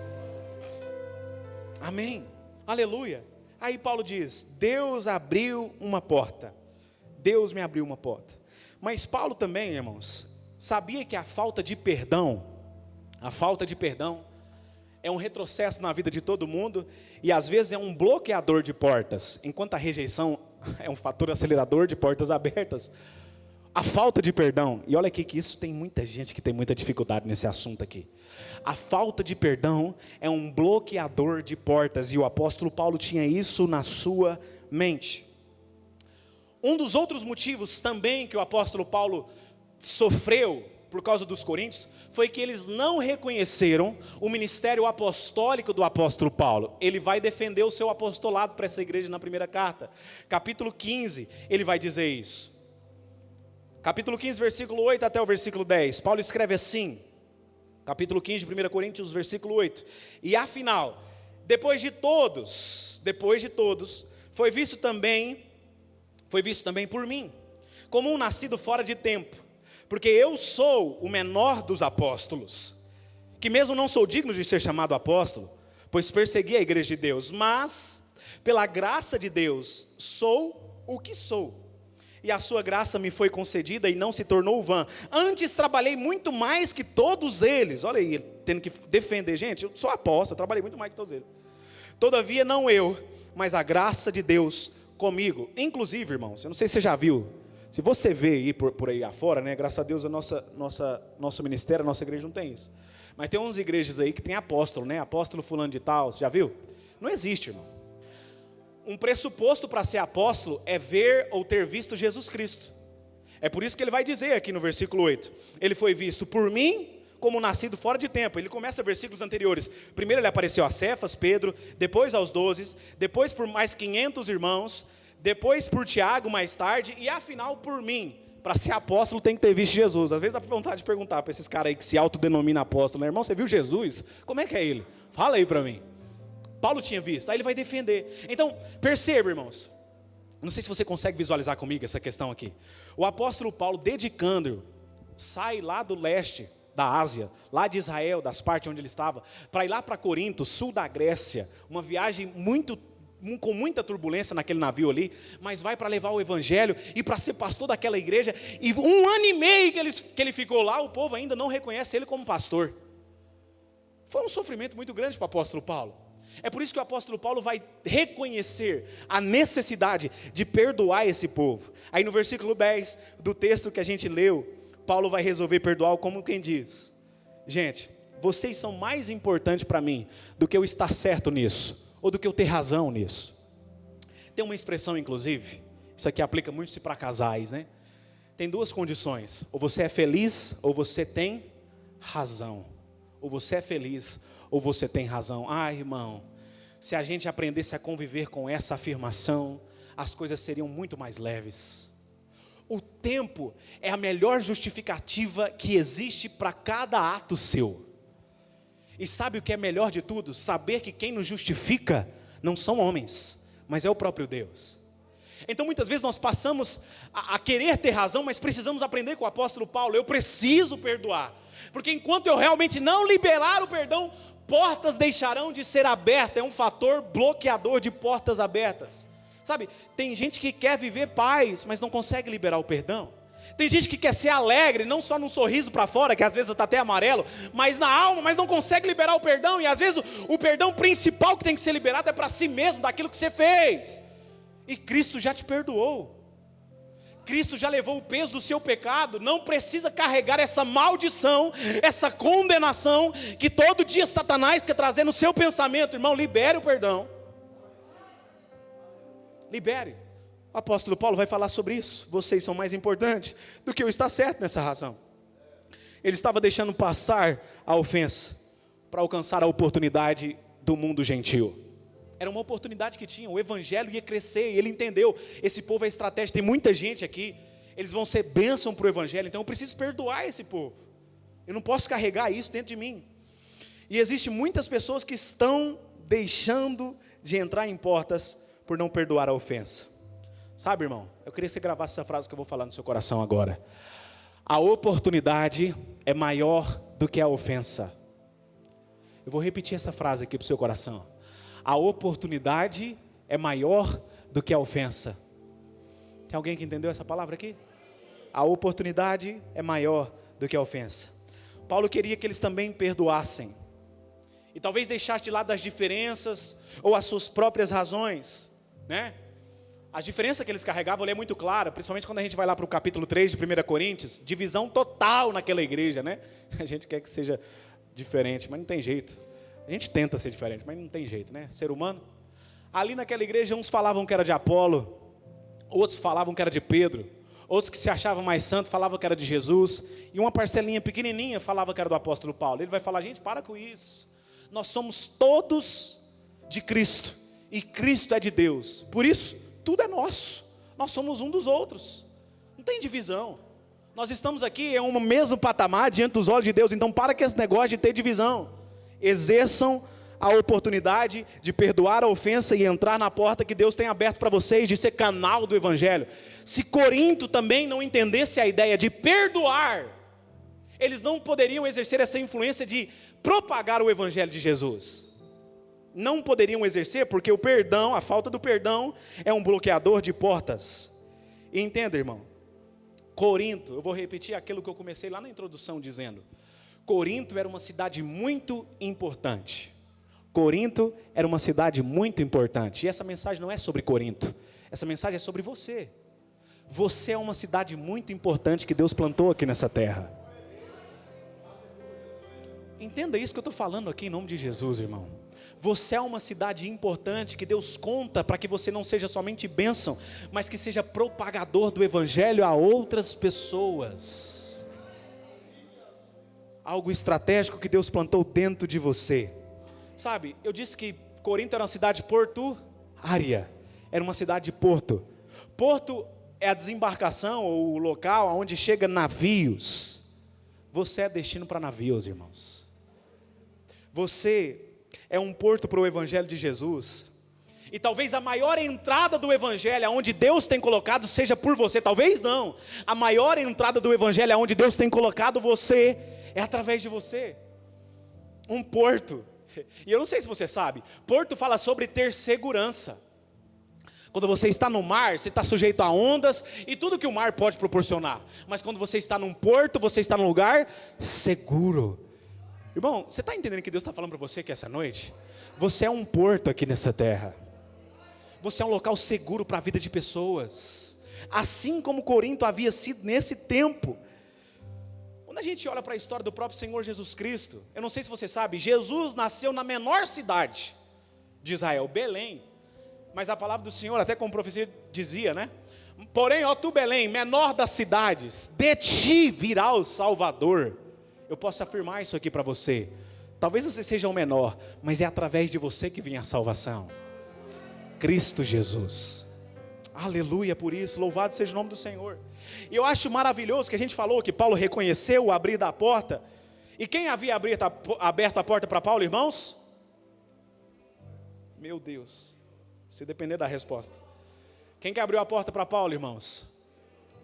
Amém, aleluia. Aí Paulo diz, Deus abriu uma porta. Deus me abriu uma porta. Mas Paulo também, irmãos, sabia que a falta de perdão é um retrocesso na vida de todo mundo, e às vezes é um bloqueador de portas, enquanto a rejeição é um fator acelerador de portas abertas. A falta de perdão, e olha aqui que isso tem muita gente que tem muita dificuldade nesse assunto aqui. A falta de perdão é um bloqueador de portas, e o apóstolo Paulo tinha isso na sua mente. Um dos outros motivos também que o apóstolo Paulo sofreu por causa dos coríntios, foi que eles não reconheceram o ministério apostólico do apóstolo Paulo. Ele vai defender o seu apostolado para essa igreja na primeira carta. Capítulo 15, ele vai dizer isso. Capítulo 15, versículo 8 até o versículo 10. Paulo escreve assim, capítulo 15 de 1 Coríntios, versículo 8. E afinal, depois de todos, foi visto também por mim, como um nascido fora de tempo. Porque eu sou o menor dos apóstolos, que mesmo não sou digno de ser chamado apóstolo, pois persegui a igreja de Deus, mas pela graça de Deus sou o que sou. E a sua graça me foi concedida e não se tornou vã. Antes trabalhei muito mais que todos eles. Olha aí, tendo que defender. Gente, eu sou apóstolo, eu trabalhei muito mais que todos eles. Todavia não eu, mas a graça de Deus comigo. Inclusive, irmãos, eu não sei se você já viu. Se você vê aí por aí afora, né? Graças a Deus a nosso ministério, a nossa igreja não tem isso. Mas tem umas igrejas aí que tem apóstolo, né? Apóstolo fulano de tal, você já viu? Não existe, irmão. Um pressuposto para ser apóstolo é ver ou ter visto Jesus Cristo. É por isso que ele vai dizer aqui no versículo 8. Ele foi visto por mim como nascido fora de tempo. Ele começa versículos anteriores. Primeiro ele apareceu a Cefas, Pedro, depois aos 12, depois por mais 500 irmãos, depois por Tiago mais tarde, e afinal por mim. Para ser apóstolo tem que ter visto Jesus. Às vezes dá vontade de perguntar para esses caras aí que se autodenominam apóstolo, né? Irmão, você viu Jesus? Como é que é ele? Fala aí para mim. Paulo tinha visto, aí ele vai defender. Então, perceba, irmãos, não sei se você consegue visualizar comigo essa questão aqui. O apóstolo Paulo, dedicando, sai lá do leste, da Ásia, lá de Israel, das partes onde ele estava, para ir lá para Corinto, sul da Grécia, uma viagem com muita turbulência naquele navio ali, mas vai para levar o evangelho e para ser pastor daquela igreja, e 1 ano e meio que ele ficou lá, o povo ainda não reconhece ele como pastor. Foi um sofrimento muito grande para o apóstolo Paulo. É por isso que o apóstolo Paulo vai reconhecer a necessidade de perdoar esse povo. Aí no versículo 10 do texto que a gente leu, Paulo vai resolver perdoar como quem diz: gente, vocês são mais importantes para mim do que eu estar certo nisso, ou do que eu ter razão nisso. Tem uma expressão, inclusive, isso aqui aplica muito para casais, né? Tem 2 condições: ou você é feliz, ou você tem razão. Ou você é feliz, ou você tem razão. Ah, irmão, se a gente aprendesse a conviver com essa afirmação, as coisas seriam muito mais leves. O tempo é a melhor justificativa que existe para cada ato seu. E sabe o que é melhor de tudo? Saber que quem nos justifica não são homens, mas é o próprio Deus. Então muitas vezes nós passamos a querer ter razão, mas precisamos aprender com o apóstolo Paulo: eu preciso perdoar, porque enquanto eu realmente não liberar o perdão, portas deixarão de ser abertas. É um fator bloqueador de portas abertas. Sabe, tem gente que quer viver paz, mas não consegue liberar o perdão. Tem gente que quer ser alegre, não só num sorriso para fora, que às vezes está até amarelo, mas na alma, mas não consegue liberar o perdão. E às vezes o perdão principal que tem que ser liberado é para si mesmo, daquilo que você fez. E Cristo já te perdoou. Cristo já levou o peso do seu pecado. Não precisa carregar essa maldição, essa condenação que todo dia Satanás quer trazer no seu pensamento. Irmão, libere o perdão. Libere. O apóstolo Paulo vai falar sobre isso. Vocês são mais importantes do que eu estar certo nessa razão. Ele estava deixando passar a ofensa para alcançar a oportunidade do mundo gentil. Era uma oportunidade que tinha, o evangelho ia crescer, e ele entendeu: esse povo é estratégia, tem muita gente aqui, eles vão ser bênção para o evangelho, então eu preciso perdoar esse povo. Eu não posso carregar isso dentro de mim. E existem muitas pessoas que estão deixando de entrar em portas por não perdoar a ofensa. Sabe, irmão, eu queria que você gravasse essa frase que eu vou falar no seu coração agora: a oportunidade é maior do que a ofensa. Eu vou repetir essa frase aqui para o seu coração: a oportunidade é maior do que a ofensa. Tem alguém que entendeu essa palavra aqui? A oportunidade é maior do que a ofensa. Paulo queria que eles também perdoassem, e talvez deixasse de lado as diferenças ou as suas próprias razões, né? As diferenças que eles carregavam ali é muito clara, principalmente quando a gente vai lá para o capítulo 3 de 1 Coríntios, divisão total naquela igreja, né? A gente quer que seja diferente, mas não tem jeito. A gente tenta ser diferente, mas não tem jeito, né? Ser humano. Ali naquela igreja, uns falavam que era de Apolo, outros falavam que era de Pedro, outros que se achavam mais santos falavam que era de Jesus, e uma parcelinha pequenininha falava que era do apóstolo Paulo. Ele vai falar: gente, para com isso. Nós somos todos de Cristo, e Cristo é de Deus. Por isso, tudo é nosso. Nós somos um dos outros. Não tem divisão. Nós estamos aqui em um mesmo patamar diante dos olhos de Deus. Então para com esse negócio de ter divisão. Exerçam a oportunidade de perdoar a ofensa e entrar na porta que Deus tem aberto para vocês, de ser canal do evangelho. Se Corinto também não entendesse a ideia de perdoar, eles não poderiam exercer essa influência de propagar o evangelho de Jesus. Não poderiam exercer, porque o perdão, a falta do perdão, é um bloqueador de portas. E entenda, irmão, Corinto, eu vou repetir aquilo que eu comecei lá na introdução dizendo: Corinto era uma cidade muito importante. Corinto era uma cidade muito importante. E essa mensagem não é sobre Corinto, essa mensagem é sobre você. Você é uma cidade muito importante que Deus plantou aqui nessa terra. Entenda isso que eu estou falando aqui em nome de Jesus, irmão. Você é uma cidade importante que Deus conta para que você não seja somente bênção, mas que seja propagador do evangelho a outras pessoas. Algo estratégico que Deus plantou dentro de você. Sabe, eu disse que Corinto era uma cidade portuária, era uma cidade de porto. Porto é a desembarcação ou o local onde chega navios. Você é destino para navios, irmãos. Você é um porto para o evangelho de Jesus. E talvez a maior entrada do evangelho, aonde Deus tem colocado, seja por você. Talvez não. A maior entrada do evangelho, aonde Deus tem colocado você, é através de você. Um porto, e eu não sei se você sabe, porto fala sobre ter segurança. Quando você está no mar, você está sujeito a ondas e tudo que o mar pode proporcionar. Mas quando você está num porto, você está num lugar seguro. Irmão, você está entendendo que Deus está falando para você que essa noite? Você é um porto aqui nessa terra. Você é um local seguro para a vida de pessoas. Assim como Corinto havia sido nesse tempo. Quando a gente olha para a história do próprio Senhor Jesus Cristo, eu não sei se você sabe, Jesus nasceu na menor cidade de Israel, Belém. Mas a palavra do Senhor, até como profecia dizia, né? Porém, ó tu Belém, menor das cidades, de ti virá o Salvador. Eu posso afirmar isso aqui para você. Talvez você seja o menor, mas é através de você que vem a salvação. Cristo Jesus. Aleluia por isso, louvado seja o nome do Senhor. E eu acho maravilhoso que a gente falou que Paulo reconheceu o abrir da porta. E quem havia aberto a porta para Paulo, irmãos? Meu Deus. Se depender da resposta. Quem que abriu a porta para Paulo, irmãos?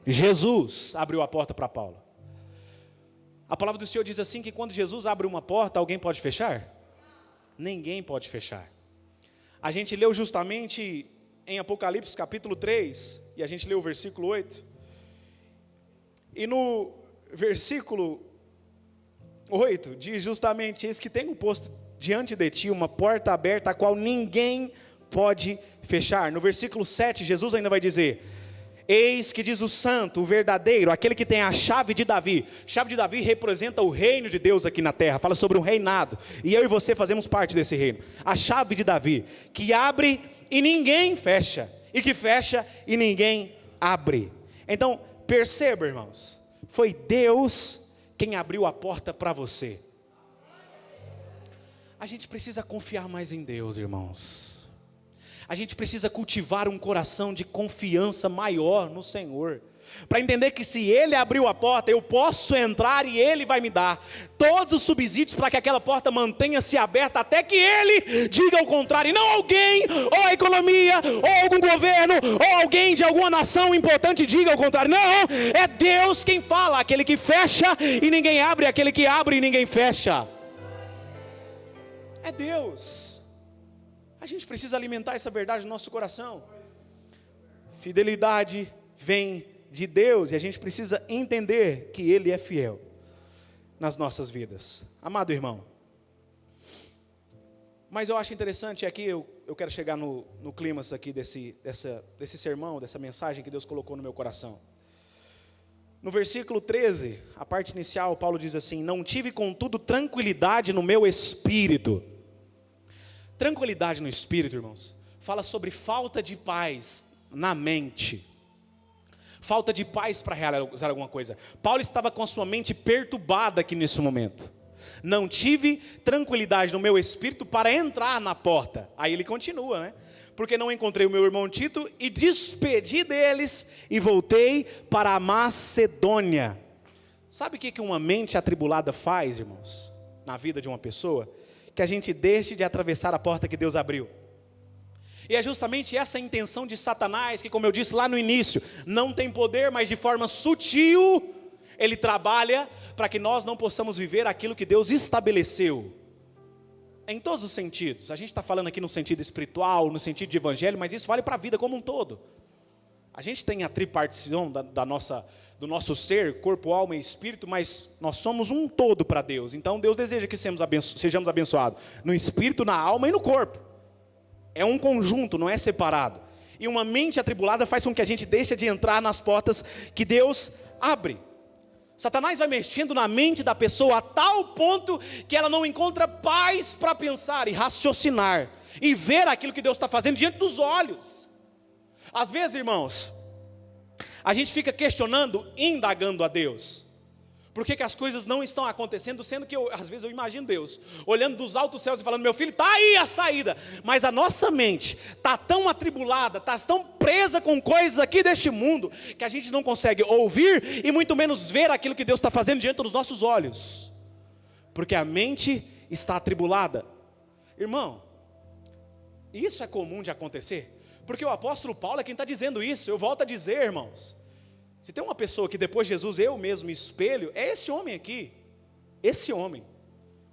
Jesus abriu a porta para Paulo. A palavra do Senhor diz assim que quando Jesus abre uma porta, alguém pode fechar? Ninguém pode fechar. A gente leu justamente em Apocalipse capítulo 3, e a gente leu o versículo 8. E no versículo 8 diz justamente: eis que tenho posto diante de ti uma porta aberta, a qual ninguém pode fechar. No versículo 7, Jesus ainda vai dizer: eis que diz o santo, o verdadeiro, aquele que tem a chave de Davi. Chave de Davi representa o reino de Deus aqui na terra, fala sobre um reinado, e eu e você fazemos parte desse reino. A chave de Davi, que abre e ninguém fecha, e que fecha e ninguém abre. Então, perceba, irmãos, foi Deus quem abriu a porta para você. A gente precisa confiar mais em Deus, irmãos. A gente precisa cultivar um coração de confiança maior no Senhor, para entender que se Ele abriu a porta, eu posso entrar e Ele vai me dar todos os subsídios para que aquela porta mantenha-se aberta, até que Ele diga o contrário, e não alguém, ou a economia, ou algum governo, ou alguém de alguma nação importante diga o contrário. Não, é Deus quem fala, aquele que fecha e ninguém abre, aquele que abre e ninguém fecha. É Deus. A gente precisa alimentar essa verdade no nosso coração. Fidelidade vem de Deus e a gente precisa entender que Ele é fiel nas nossas vidas. Amado irmão, mas eu acho interessante, aqui eu quero chegar no clímax aqui desse sermão, dessa mensagem que Deus colocou no meu coração. No versículo 13, a parte inicial, Paulo diz assim: não tive contudo tranquilidade no meu espírito. Tranquilidade no espírito, irmãos, fala sobre falta de paz na mente. Falta de paz para realizar alguma coisa. Paulo estava com a sua mente perturbada aqui nesse momento. Não tive tranquilidade no meu espírito para entrar na porta. Aí ele continua, né? Porque não encontrei o meu irmão Tito e despedi deles e voltei para a Macedônia. Sabe o que uma mente atribulada faz, irmãos, na vida de uma pessoa? Que a gente deixe de atravessar a porta que Deus abriu. E é justamente essa a intenção de Satanás, que, como eu disse lá no início, não tem poder, mas de forma sutil, ele trabalha para que nós não possamos viver aquilo que Deus estabeleceu. Em todos os sentidos. A gente está falando aqui no sentido espiritual, no sentido de evangelho, mas isso vale para a vida como um todo. A gente tem a tripartição do nosso ser, corpo, alma e espírito, mas nós somos um todo para Deus. Então Deus deseja que sejamos abençoados no espírito, na alma e no corpo. É um conjunto, não é separado. E uma mente atribulada faz com que a gente deixe de entrar nas portas que Deus abre. Satanás vai mexendo na mente da pessoa a tal ponto que ela não encontra paz para pensar e raciocinar e ver aquilo que Deus está fazendo diante dos olhos. Às vezes, irmãos, a gente fica questionando, indagando a Deus. Por que as coisas não estão acontecendo, sendo que às vezes eu imagino Deus olhando dos altos céus e falando: meu filho, está aí a saída. Mas a nossa mente está tão atribulada, está tão presa com coisas aqui deste mundo, que a gente não consegue ouvir e muito menos ver aquilo que Deus está fazendo diante dos nossos olhos. Porque a mente está atribulada. Irmão, isso é comum de acontecer. Porque o apóstolo Paulo é quem está dizendo isso. Eu volto a dizer, irmãos, se tem uma pessoa que depois de Jesus eu mesmo espelho, é esse homem aqui. esse homem.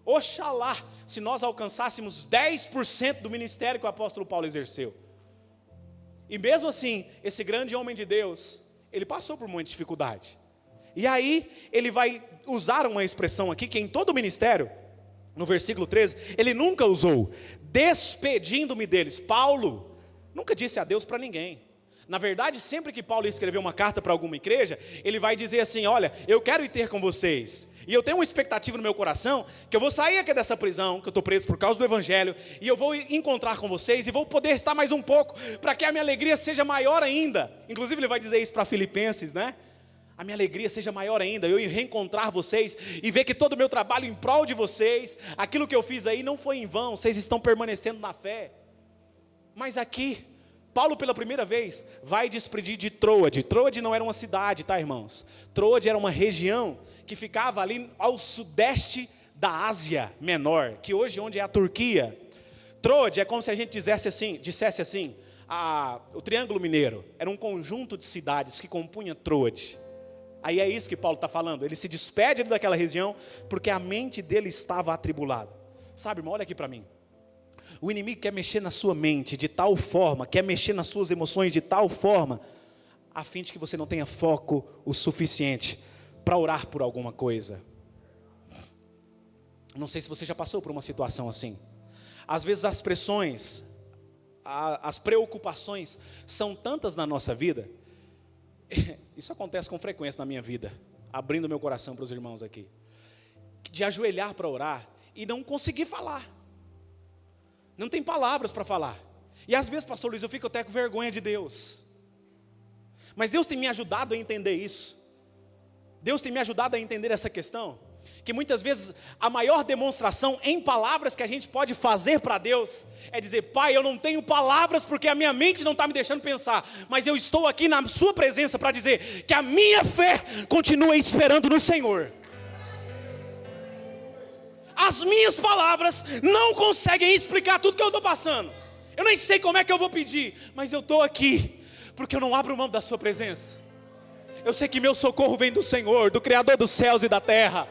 Oxalá, se nós alcançássemos 10% do ministério que o apóstolo Paulo exerceu. E mesmo assim, esse grande homem de Deus, ele passou por muita dificuldade. E aí, ele vai usar uma expressão aqui, que em todo o ministério, no versículo 13, ele nunca usou, despedindo-me deles. Paulo nunca disse adeus para ninguém. Na verdade, sempre que Paulo escreveu uma carta para alguma igreja, ele vai dizer assim, olha, eu quero ir ter com vocês. E eu tenho uma expectativa no meu coração, que eu vou sair aqui dessa prisão, que eu estou preso por causa do evangelho, e eu vou encontrar com vocês, e vou poder estar mais um pouco, para que a minha alegria seja maior ainda. Inclusive ele vai dizer isso para Filipenses, né? A minha alegria seja maior ainda, eu ir reencontrar vocês, e ver que todo o meu trabalho em prol de vocês, aquilo que eu fiz aí não foi em vão, vocês estão permanecendo na fé. Mas aqui, Paulo pela primeira vez vai despedir de Troade. Troade não era uma cidade, tá, irmãos? Troade era uma região que ficava ali ao sudeste da Ásia Menor, que hoje onde é a Turquia. Troade é como se a gente dissesse assim, o Triângulo Mineiro era um conjunto de cidades que compunha Troade. Aí é isso que Paulo está falando, ele se despede daquela região, porque a mente dele estava atribulada. Sabe, irmão, olha aqui para mim. O inimigo quer mexer na sua mente de tal forma, quer mexer nas suas emoções de tal forma, a fim de que você não tenha foco o suficiente para orar por alguma coisa. Não sei se você já passou por uma situação assim. Às vezes as pressões, as preocupações são tantas na nossa vida. Isso acontece com frequência na minha vida, abrindo meu coração para os irmãos aqui, de ajoelhar para orar e não conseguir falar. Não tem palavras para falar. E às vezes, pastor Luiz, eu fico até com vergonha de Deus. Mas Deus tem me ajudado a entender isso. Deus tem me ajudado a entender essa questão. Que muitas vezes a maior demonstração em palavras que a gente pode fazer para Deus é dizer, Pai, eu não tenho palavras porque a minha mente não está me deixando pensar. Mas eu estou aqui na sua presença para dizer que a minha fé continua esperando no Senhor. As minhas palavras não conseguem explicar tudo que eu estou passando. Eu nem sei como é que eu vou pedir, mas eu estou aqui, porque eu não abro mão da sua presença. Eu sei que meu socorro vem do Senhor, do Criador dos céus e da terra.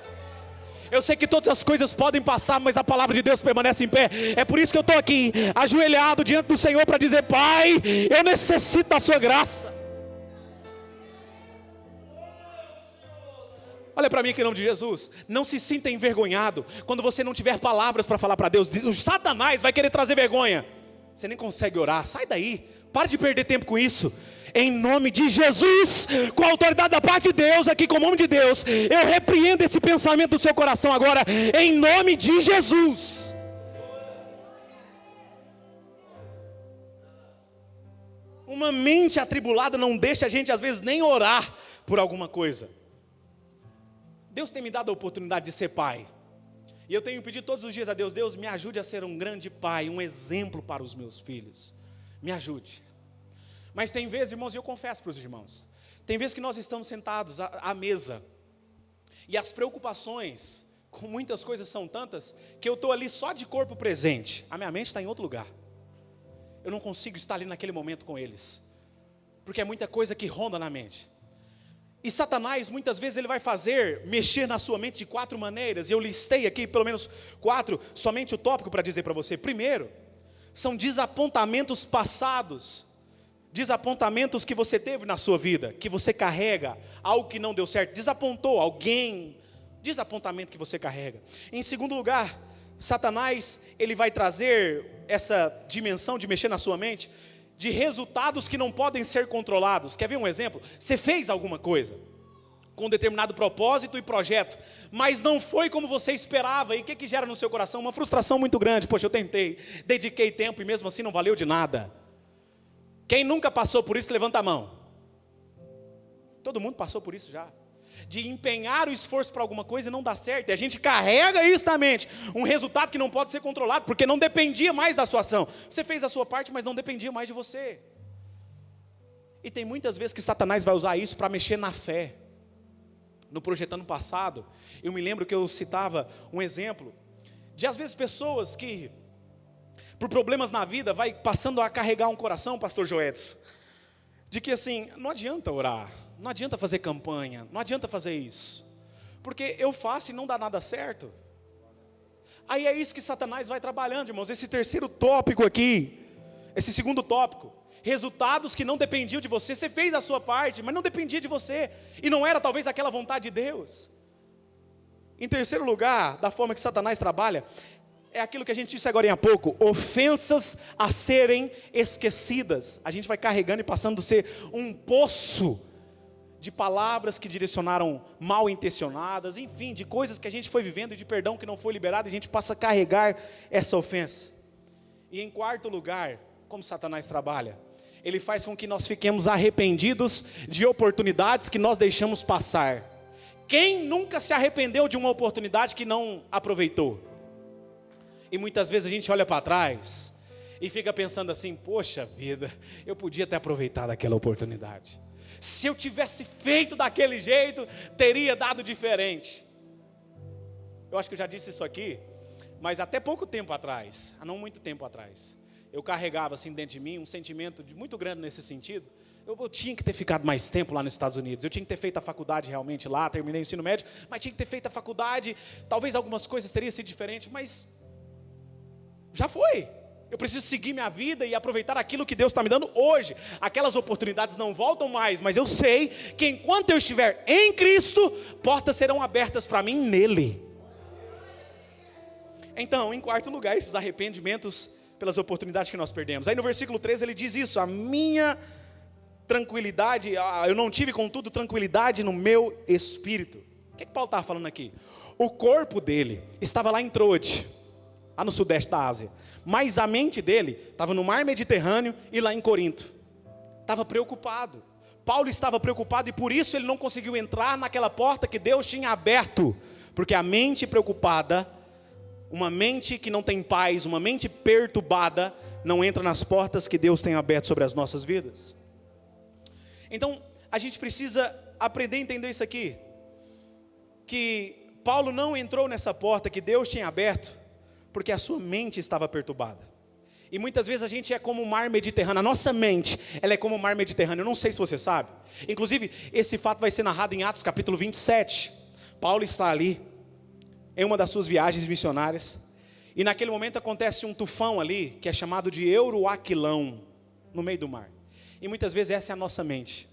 Eu sei que todas as coisas podem passar, mas a palavra de Deus permanece em pé. É por isso que eu estou aqui, ajoelhado diante do Senhor, para dizer, Pai, eu necessito da sua graça. Olha para mim aqui em nome de Jesus, não se sinta envergonhado quando você não tiver palavras para falar para Deus. O Satanás vai querer trazer vergonha. Você nem consegue orar, sai daí, para de perder tempo com isso. Em nome de Jesus, com a autoridade da parte de Deus, aqui com o nome de Deus, eu repreendo esse pensamento do seu coração agora, em nome de Jesus. Uma mente atribulada não deixa a gente às vezes nem orar por alguma coisa. Deus tem me dado a oportunidade de ser pai. E eu tenho pedido todos os dias a Deus, Deus me ajude a ser um grande pai, um exemplo para os meus filhos. Me ajude. Mas tem vezes, irmãos, e eu confesso para os irmãos, tem vezes que nós estamos sentados à mesa, e as preocupações com muitas coisas são tantas, que eu estou ali só de corpo presente. A minha mente está em outro lugar. Eu não consigo estar ali naquele momento com eles, porque é muita coisa que ronda na mente. E Satanás, muitas vezes, ele vai mexer na sua mente de 4 maneiras. E eu listei aqui, pelo menos 4, somente o tópico para dizer para você. Primeiro, são desapontamentos passados. Desapontamentos que você teve na sua vida, que você carrega, algo que não deu certo. Desapontou alguém, desapontamento que você carrega. Em segundo lugar, Satanás, ele vai trazer essa dimensão de mexer na sua mente, de resultados que não podem ser controlados. Quer ver um exemplo? Você fez alguma coisa com um determinado propósito e projeto, mas não foi como você esperava. E o que gera no seu coração? Uma frustração muito grande. Poxa, eu tentei, dediquei tempo e mesmo assim não valeu de nada. Quem nunca passou por isso, levanta a mão. Todo mundo passou por isso já. De empenhar o esforço para alguma coisa e não dá certo. E a gente carrega isso na mente. Um resultado que não pode ser controlado, porque não dependia mais da sua ação. Você fez a sua parte, mas não dependia mais de você. E tem muitas vezes que Satanás vai usar isso para mexer na fé. No Projetando Passado, eu me lembro que eu citava um exemplo de às vezes pessoas que, por problemas na vida, vai passando a carregar um coração, pastor Joedson, de que assim, não adianta orar, não adianta fazer campanha, não adianta fazer isso, porque eu faço e não dá nada certo. Aí é isso que Satanás vai trabalhando, irmãos. Esse terceiro tópico aqui, esse segundo tópico, resultados que não dependiam de você. Você fez a sua parte, mas não dependia de você, e não era talvez aquela vontade de Deus. Em terceiro lugar, da forma que Satanás trabalha, é aquilo que a gente disse agora há pouco: ofensas a serem esquecidas. A gente vai carregando e passando a ser um poço de palavras que direcionaram mal intencionadas, enfim, de coisas que a gente foi vivendo e de perdão que não foi liberado, e a gente passa a carregar essa ofensa. E em quarto lugar, como Satanás trabalha, ele faz com que nós fiquemos arrependidos de oportunidades que nós deixamos passar. Quem nunca se arrependeu de uma oportunidade que não aproveitou? E muitas vezes a gente olha para trás e fica pensando assim: poxa vida, eu podia ter aproveitado aquela oportunidade. Se eu tivesse feito daquele jeito, teria dado diferente. Eu acho que eu já disse isso aqui, mas até pouco tempo atrás, há não muito tempo atrás, eu carregava assim dentro de mim um sentimento muito grande nesse sentido. Eu tinha que ter ficado mais tempo lá nos Estados Unidos, eu tinha que ter feito a faculdade realmente lá, terminei o ensino médio, mas tinha que ter feito a faculdade, talvez algumas coisas teriam sido diferentes, mas já foi. Eu preciso seguir minha vida e aproveitar aquilo que Deus está me dando hoje. Aquelas oportunidades não voltam mais, mas eu sei que enquanto eu estiver em Cristo, portas serão abertas para mim nele. Então, em quarto lugar, esses arrependimentos pelas oportunidades que nós perdemos. Aí no versículo 13 ele diz isso: a minha tranquilidade, eu não tive contudo tranquilidade no meu espírito. O que Paulo estava falando aqui? O corpo dele estava lá em Troade, lá no sudeste da Ásia, mas a mente dele estava no mar Mediterrâneo e lá em Corinto. Estava preocupado. Paulo estava preocupado e por isso ele não conseguiu entrar naquela porta que Deus tinha aberto, porque a mente preocupada, uma mente que não tem paz, uma mente perturbada, não entra nas portas que Deus tem aberto sobre as nossas vidas. Então, a gente precisa aprender a entender isso aqui, que Paulo não entrou nessa porta que Deus tinha aberto, porque a sua mente estava perturbada. E muitas vezes a gente é como o mar Mediterrâneo, a nossa mente, ela é como o mar Mediterrâneo, eu não sei se você sabe. Inclusive, esse fato vai ser narrado em Atos capítulo 27. Paulo está ali, em uma das suas viagens missionárias, e naquele momento acontece um tufão ali, que é chamado de Euroaquilão, no meio do mar. E muitas vezes essa é a nossa mente,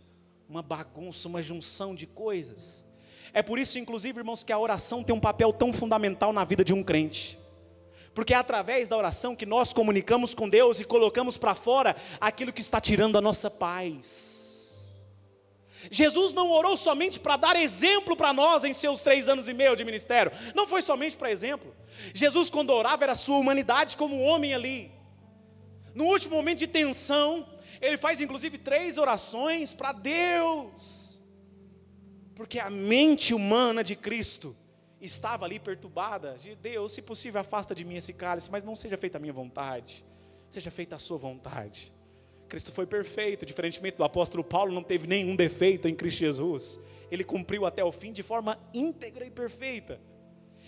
uma bagunça, uma junção de coisas. É por isso, inclusive, irmãos, que a oração tem um papel tão fundamental na vida de um crente. Porque é através da oração que nós comunicamos com Deus e colocamos para fora aquilo que está tirando a nossa paz. Jesus não orou somente para dar exemplo para nós em seus 3 anos e meio de ministério. Não foi somente para exemplo. Jesus, quando orava, era a sua humanidade como homem ali. No último momento de tensão, ele faz inclusive 3 orações para Deus. Porque a mente humana de Cristo estava ali perturbada. De Deus, se possível, afasta de mim esse cálice, mas não seja feita a minha vontade, seja feita a sua vontade. Cristo foi perfeito, diferentemente do apóstolo Paulo, não teve nenhum defeito em Cristo Jesus. Ele cumpriu até o fim de forma íntegra e perfeita.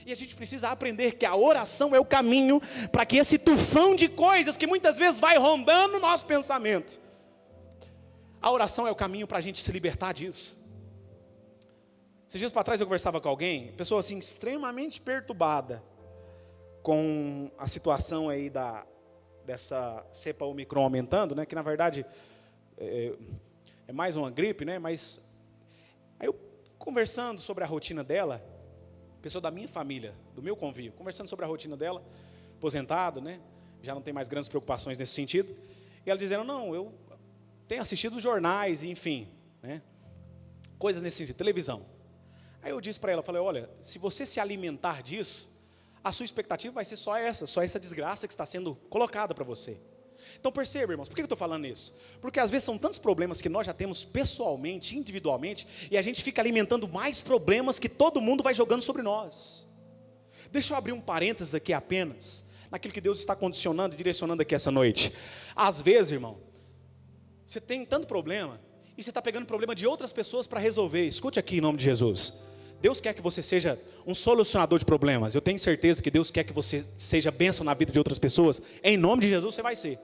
E a gente precisa aprender que a oração é o caminho para que esse tufão de coisas que muitas vezes vai rondando o nosso pensamento, a oração é o caminho para a gente se libertar disso. Esses dias para trás eu conversava com alguém, pessoa assim extremamente perturbada com a situação aí dessa cepa Omicron aumentando, né? Que na verdade é mais uma gripe, né? Mas aí eu conversando sobre a rotina dela, pessoa da minha família, do meu convívio, conversando sobre a rotina dela, aposentado, né? Já não tem mais grandes preocupações nesse sentido. E ela dizendo: não, eu tenho assistido os jornais, enfim, né? Coisas nesse sentido, televisão. Aí eu disse para ela, falei: olha, se você se alimentar disso, a sua expectativa vai ser só essa desgraça que está sendo colocada para você. Então perceba, irmãos, por que eu estou falando isso? Porque às vezes são tantos problemas que nós já temos pessoalmente, individualmente, e a gente fica alimentando mais problemas que todo mundo vai jogando sobre nós. Deixa eu abrir um parênteses aqui apenas, naquilo que Deus está condicionando e direcionando aqui essa noite. Às vezes, irmão, você tem tanto problema, e você está pegando problema de outras pessoas para resolver. Escute aqui em nome de Jesus. Deus quer que você seja um solucionador de problemas. Eu tenho certeza que Deus quer que você seja bênção na vida de outras pessoas. Em nome de Jesus você vai ser.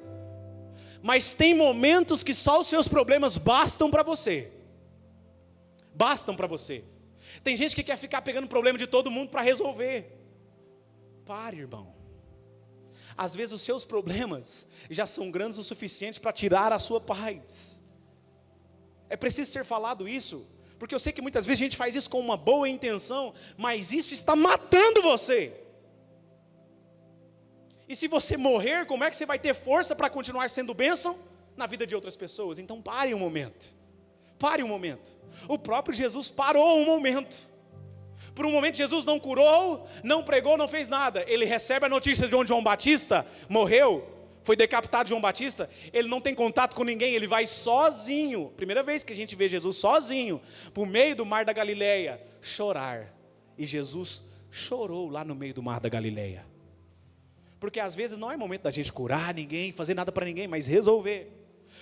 Mas tem momentos que só os seus problemas bastam para você. Bastam para você. Tem gente que quer ficar pegando problema de todo mundo para resolver. Pare, irmão. Às vezes os seus problemas já são grandes o suficiente para tirar a sua paz. É preciso ser falado isso, porque eu sei que muitas vezes a gente faz isso com uma boa intenção, mas isso está matando você. E se você morrer, como é que você vai ter força para continuar sendo bênção na vida de outras pessoas? Então pare um momento. Pare um momento. O próprio Jesus parou um momento. Por um momento Jesus não curou, não pregou, não fez nada. Ele recebe a notícia de onde João Batista morreu, foi decapitado João Batista. Ele não tem contato com ninguém, ele vai sozinho. Primeira vez que a gente vê Jesus sozinho, por meio do mar da Galileia, chorar. E Jesus chorou lá no meio do mar da Galileia. Porque às vezes não é momento da gente curar ninguém, fazer nada para ninguém, mas resolver.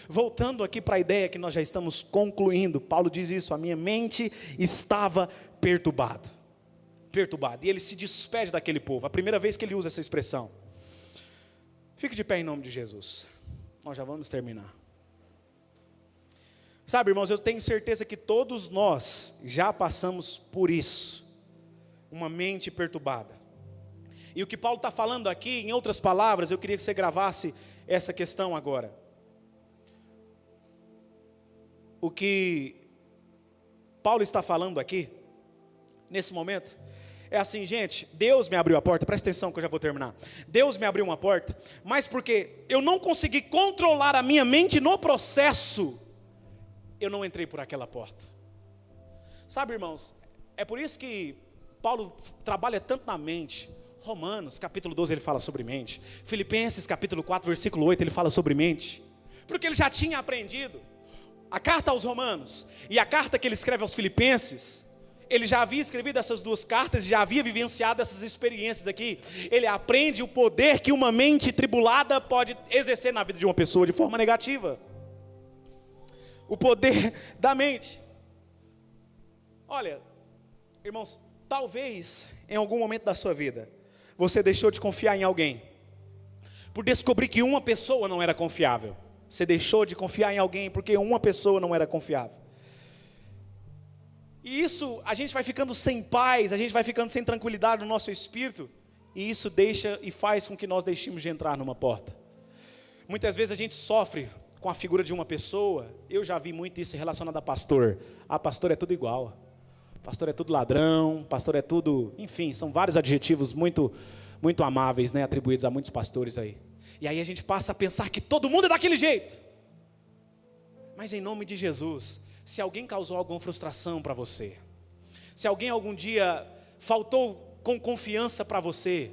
Voltando aqui para a ideia que nós já estamos concluindo, Paulo diz isso: a minha mente estava perturbada. E ele se despede daquele povo, a primeira vez que ele usa essa expressão. Fique de pé em nome de Jesus. Nós já vamos terminar. Sabe, irmãos, eu tenho certeza que todos nós já passamos por isso. Uma mente perturbada. E o que Paulo está falando aqui, em outras palavras, eu queria que você gravasse essa questão agora. O que Paulo está falando aqui, nesse momento, é assim, gente, Deus me abriu a porta, presta atenção que eu já vou terminar. Deus me abriu uma porta, mas porque eu não consegui controlar a minha mente no processo, eu não entrei por aquela porta. Sabe, irmãos, é por isso que Paulo trabalha tanto na mente. Romanos, capítulo 12, ele fala sobre mente. Filipenses, capítulo 4, versículo 8, ele fala sobre mente. Porque ele já tinha aprendido. A carta aos Romanos e a carta que ele escreve aos Filipenses, ele já havia escrevido essas duas cartas, já havia vivenciado essas experiências aqui. Ele aprende o poder que uma mente tribulada pode exercer na vida de uma pessoa de forma negativa. O poder da mente. Olha, irmãos, talvez em algum momento da sua vida, você deixou de confiar em alguém, por descobrir que uma pessoa não era confiável. Você deixou de confiar em alguém porque uma pessoa não era confiável. E isso, a gente vai ficando sem paz, a gente vai ficando sem tranquilidade no nosso espírito. E isso deixa e faz com que nós deixemos de entrar numa porta. Muitas vezes a gente sofre com a figura de uma pessoa. Eu já vi muito isso relacionado a pastor. Ah, pastor é tudo igual. Pastor é tudo ladrão, pastor é tudo... Enfim, são vários adjetivos muito amáveis, né, atribuídos a muitos pastores aí. E aí a gente passa a pensar que todo mundo é daquele jeito. Mas em nome de Jesus, se alguém causou alguma frustração para você, se alguém algum dia faltou com confiança para você,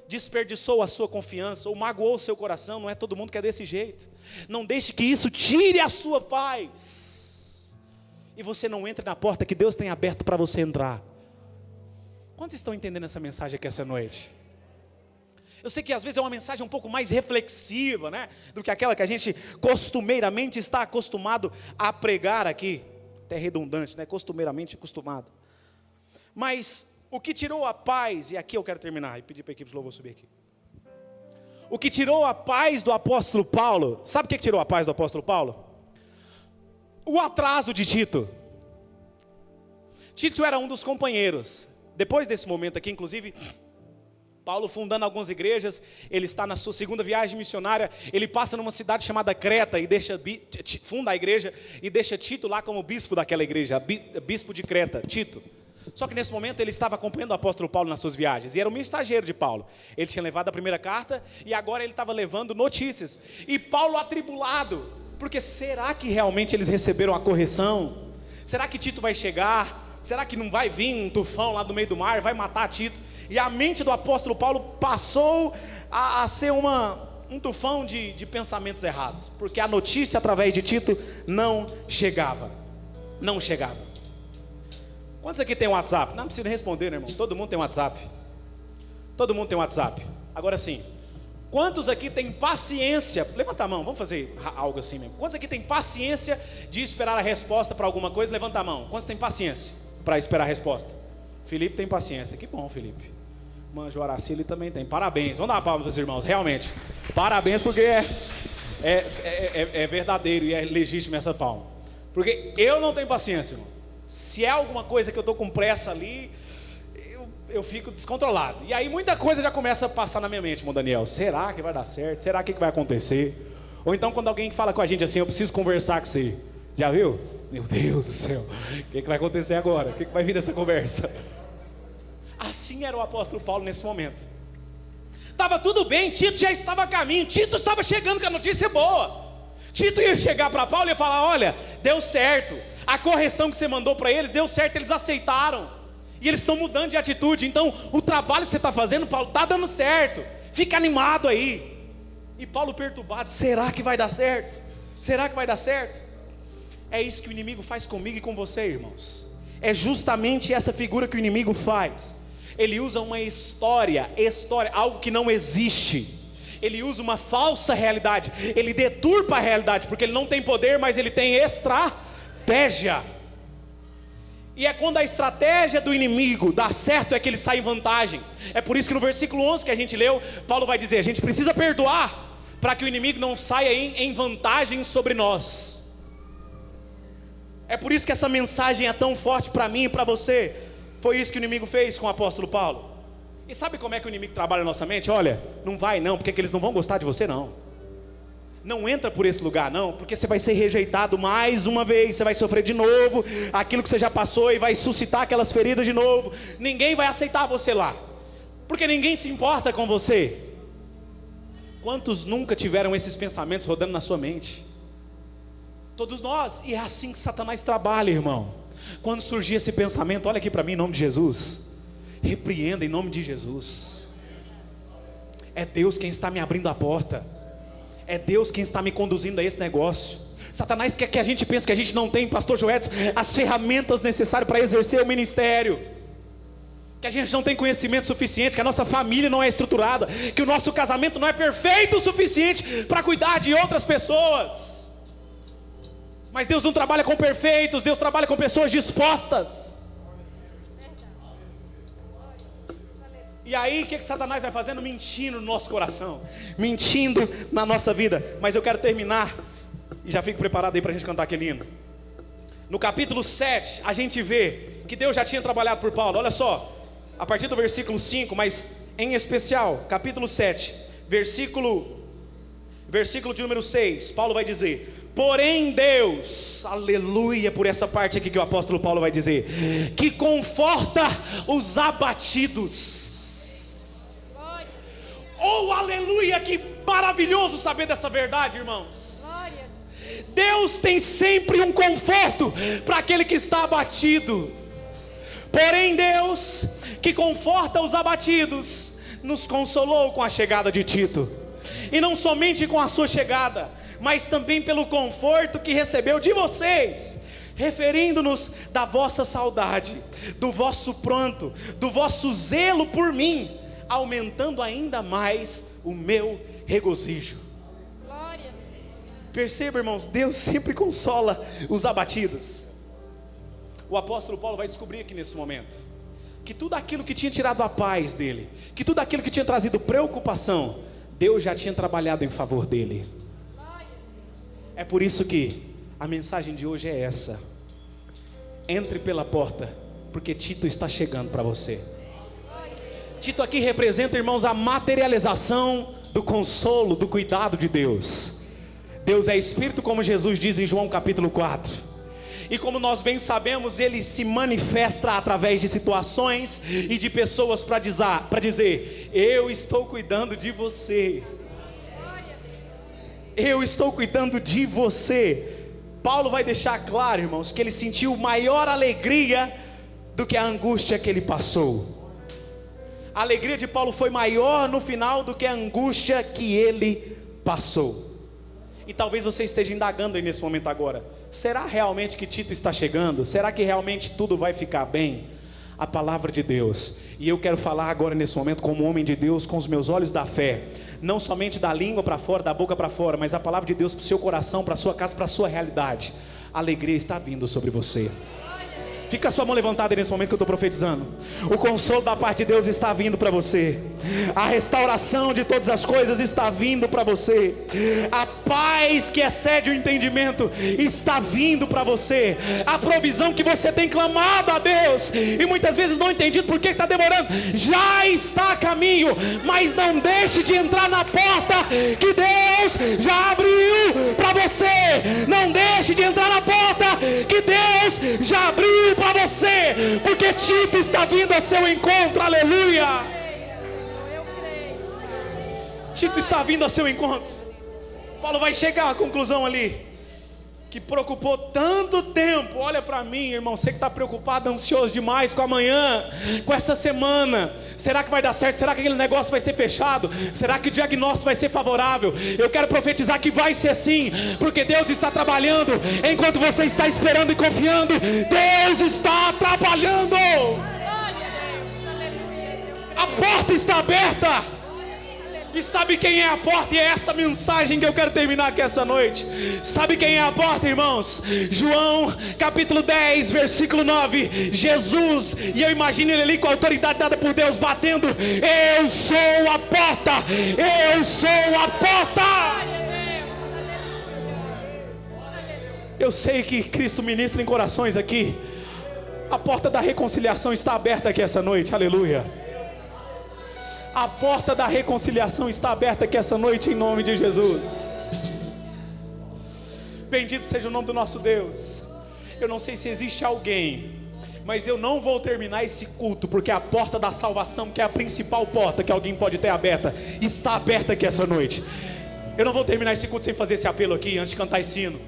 desperdiçou a sua confiança ou magoou o seu coração, não é todo mundo que é desse jeito. Não deixe que isso tire a sua paz. E você não entra na porta que Deus tem aberto para você entrar. Quantos estão entendendo essa mensagem aqui essa noite? Eu sei que às vezes é uma mensagem um pouco mais reflexiva, né, do que aquela que a gente costumeiramente está acostumado a pregar aqui. Até redundante, né, costumeiramente acostumado. Mas o que tirou a paz, e aqui eu quero terminar, e pedir para a equipe de louvor subir aqui. O que tirou a paz do apóstolo Paulo, sabe o que tirou a paz do apóstolo Paulo? O atraso de Tito. Tito era um dos companheiros. Depois desse momento aqui, inclusive, Paulo fundando algumas igrejas, ele está na sua segunda viagem missionária, ele passa numa cidade chamada Creta, e funda a igreja, e deixa Tito lá como bispo daquela igreja, bispo de Creta, Tito. Só que nesse momento ele estava acompanhando o apóstolo Paulo nas suas viagens, e era o mensageiro de Paulo. Ele tinha levado a primeira carta, e agora ele estava levando notícias. E Paulo atribulado, porque será que realmente eles receberam a correção? Será que Tito vai chegar? Será que não vai vir um tufão lá do meio do mar, vai matar Tito? E a mente do apóstolo Paulo passou a ser um tufão de pensamentos errados, porque a notícia através de Tito não chegava. Não chegava. Quantos aqui tem WhatsApp? Não precisa responder, né, irmão? Todo mundo tem WhatsApp. Todo mundo tem WhatsApp. Agora sim, quantos aqui tem paciência? Levanta a mão, vamos fazer algo assim mesmo. Quantos aqui tem paciência de esperar a resposta para alguma coisa? Levanta a mão. Quantos tem paciência para esperar a resposta? Felipe tem paciência. Que bom, Felipe. Manjo Horaci, ele também tem. Parabéns. Vamos dar uma palma para os irmãos, realmente. Parabéns, porque é verdadeiro e é legítimo essa palma. Porque eu não tenho paciência, irmão. Se é alguma coisa que eu estou com pressa ali, eu fico descontrolado. E aí muita coisa já começa a passar na minha mente, irmão Daniel. Será que vai dar certo? Será que vai acontecer? Ou então quando alguém fala com a gente assim, eu preciso conversar com você. Já viu? Meu Deus do céu, o que vai acontecer agora? O que vai vir dessa conversa? Assim era o apóstolo Paulo nesse momento. Estava tudo bem, Tito já estava a caminho, Tito estava chegando com a notícia boa. Tito ia chegar para Paulo e ia falar: olha, deu certo, a correção que você mandou para eles deu certo, eles aceitaram. E eles estão mudando de atitude. Então o trabalho que você está fazendo, Paulo, está dando certo. Fica animado aí. E Paulo perturbado: será que vai dar certo? Será que vai dar certo? É isso que o inimigo faz comigo e com você, irmãos. É justamente essa figura que o inimigo faz. Ele usa uma história, algo que não existe. Ele usa uma falsa realidade. Ele deturpa a realidade, porque ele não tem poder, mas ele tem estratégia. E é quando a estratégia do inimigo dá certo, é que ele sai em vantagem. É por isso que no versículo 11 que a gente leu, Paulo vai dizer: a gente precisa perdoar, para que o inimigo não saia em vantagem sobre nós. É por isso que essa mensagem é tão forte para mim e para você. Foi isso que o inimigo fez com o apóstolo Paulo. E sabe como é que o inimigo trabalha na nossa mente? Olha, não vai não, porque eles não vão gostar de você não. Não entra por esse lugar não, porque você vai ser rejeitado mais uma vez. Você vai sofrer de novo aquilo que você já passou e vai suscitar aquelas feridas de novo. Ninguém vai aceitar você lá, porque ninguém se importa com você. Quantos nunca tiveram esses pensamentos rodando na sua mente? Todos nós. E é assim que Satanás trabalha, irmão. Quando surgir esse pensamento, olha aqui para mim em nome de Jesus, repreenda em nome de Jesus. É Deus quem está me abrindo a porta. É Deus quem está me conduzindo a esse negócio. Satanás quer que a gente pense que a gente não tem, pastor Joedson, as ferramentas necessárias para exercer o ministério, que a gente não tem conhecimento suficiente, que a nossa família não é estruturada, que o nosso casamento não é perfeito o suficiente para cuidar de outras pessoas. Mas Deus não trabalha com perfeitos, Deus trabalha com pessoas dispostas. E aí o que Satanás vai fazendo? Mentindo no nosso coração, mentindo na nossa vida. Mas eu quero terminar, e já fico preparado aí para a gente cantar aquele hino. No capítulo 7 a gente vê que Deus já tinha trabalhado por Paulo. Olha só, a partir do versículo 5, mas em especial capítulo 7, versículo de número 6, Paulo vai dizer: porém Deus, aleluia, por essa parte aqui que o apóstolo Paulo vai dizer, que conforta os abatidos. Oh, aleluia, que maravilhoso saber dessa verdade, irmãos. Deus tem sempre um conforto para aquele que está abatido. Porém Deus, que conforta os abatidos, nos consolou com a chegada de Tito. E não somente com a sua chegada, mas também pelo conforto que recebeu de vocês, referindo-nos da vossa saudade, do vosso pranto, do vosso zelo por mim, aumentando ainda mais o meu regozijo. Glória. Perceba, irmãos, Deus sempre consola os abatidos. O apóstolo Paulo vai descobrir aqui nesse momento que tudo aquilo que tinha tirado a paz dele, que tudo aquilo que tinha trazido preocupação, Deus já tinha trabalhado em favor dele. É por isso que a mensagem de hoje é essa: entre pela porta, porque Tito está chegando para você. Tito aqui representa, irmãos, a materialização do consolo, do cuidado de Deus. Deus é Espírito, como Jesus diz em João capítulo 4. E como nós bem sabemos, Ele se manifesta através de situações e de pessoas para dizer: eu estou cuidando de você. Eu estou cuidando de você. Paulo vai deixar claro, irmãos, que ele sentiu maior alegria do que a angústia que ele passou. A alegria de Paulo foi maior no final do que a angústia que ele passou. E talvez você esteja indagando aí nesse momento agora: será realmente que Tito está chegando? Será que realmente tudo vai ficar bem? A palavra de Deus, e eu quero falar agora nesse momento como homem de Deus, com os meus olhos da fé, não somente da língua para fora, da boca para fora, mas a palavra de Deus para o seu coração, para a sua casa, para a sua realidade. A alegria está vindo sobre você. Fica a sua mão levantada nesse momento que eu estou profetizando. O consolo da parte de Deus está vindo para você. A restauração de todas as coisas está vindo para você. A paz que excede o entendimento está vindo para você. A provisão que você tem clamado a Deus e muitas vezes não entendido por que está demorando, já está a caminho. Mas não deixe de entrar na porta que Deus já abriu para você. Não deixe de entrar na porta que Deus já abriu para você, porque Tito está vindo ao seu encontro. Aleluia. Tito está vindo ao seu encontro. Paulo vai chegar à conclusão ali, que preocupou tanto tempo. Olha para mim, irmão, você que está preocupado, ansioso demais com amanhã, com essa semana. Será que vai dar certo? Será que aquele negócio vai ser fechado? Será que o diagnóstico vai ser favorável? Eu quero profetizar que vai ser sim, porque Deus está trabalhando. Enquanto você está esperando e confiando, Deus está trabalhando. A porta está aberta. E sabe quem é a porta? E é essa mensagem que eu quero terminar aqui essa noite. Sabe quem é a porta, irmãos? João capítulo 10, versículo 9. Jesus, e eu imagino ele ali com a autoridade dada por Deus batendo: eu sou a porta, eu sou a porta. Eu sei que Cristo ministra em corações aqui. A porta da reconciliação está aberta aqui essa noite, aleluia. A porta da reconciliação está aberta aqui essa noite, em nome de Jesus. Bendito seja o nome do nosso Deus. Eu não sei se existe alguém, mas eu não vou terminar esse culto, porque a porta da salvação, que é a principal porta que alguém pode ter aberta, está aberta aqui essa noite. Eu não vou terminar esse culto sem fazer esse apelo aqui, antes de cantar esse hino.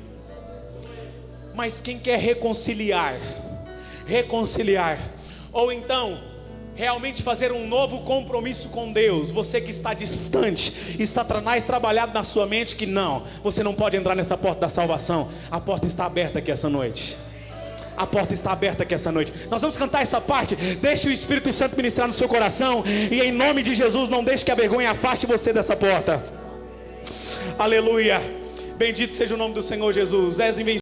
Mas quem quer reconciliar, ou então realmente fazer um novo compromisso com Deus, você que está distante e Satanás trabalhado na sua mente que não, você não pode entrar nessa porta da salvação. A porta está aberta aqui essa noite. A porta está aberta aqui essa noite. Nós vamos cantar essa parte. Deixe o Espírito Santo ministrar no seu coração, e em nome de Jesus, não deixe que a vergonha afaste você dessa porta. Aleluia. Bendito seja o nome do Senhor Jesus. És invencível.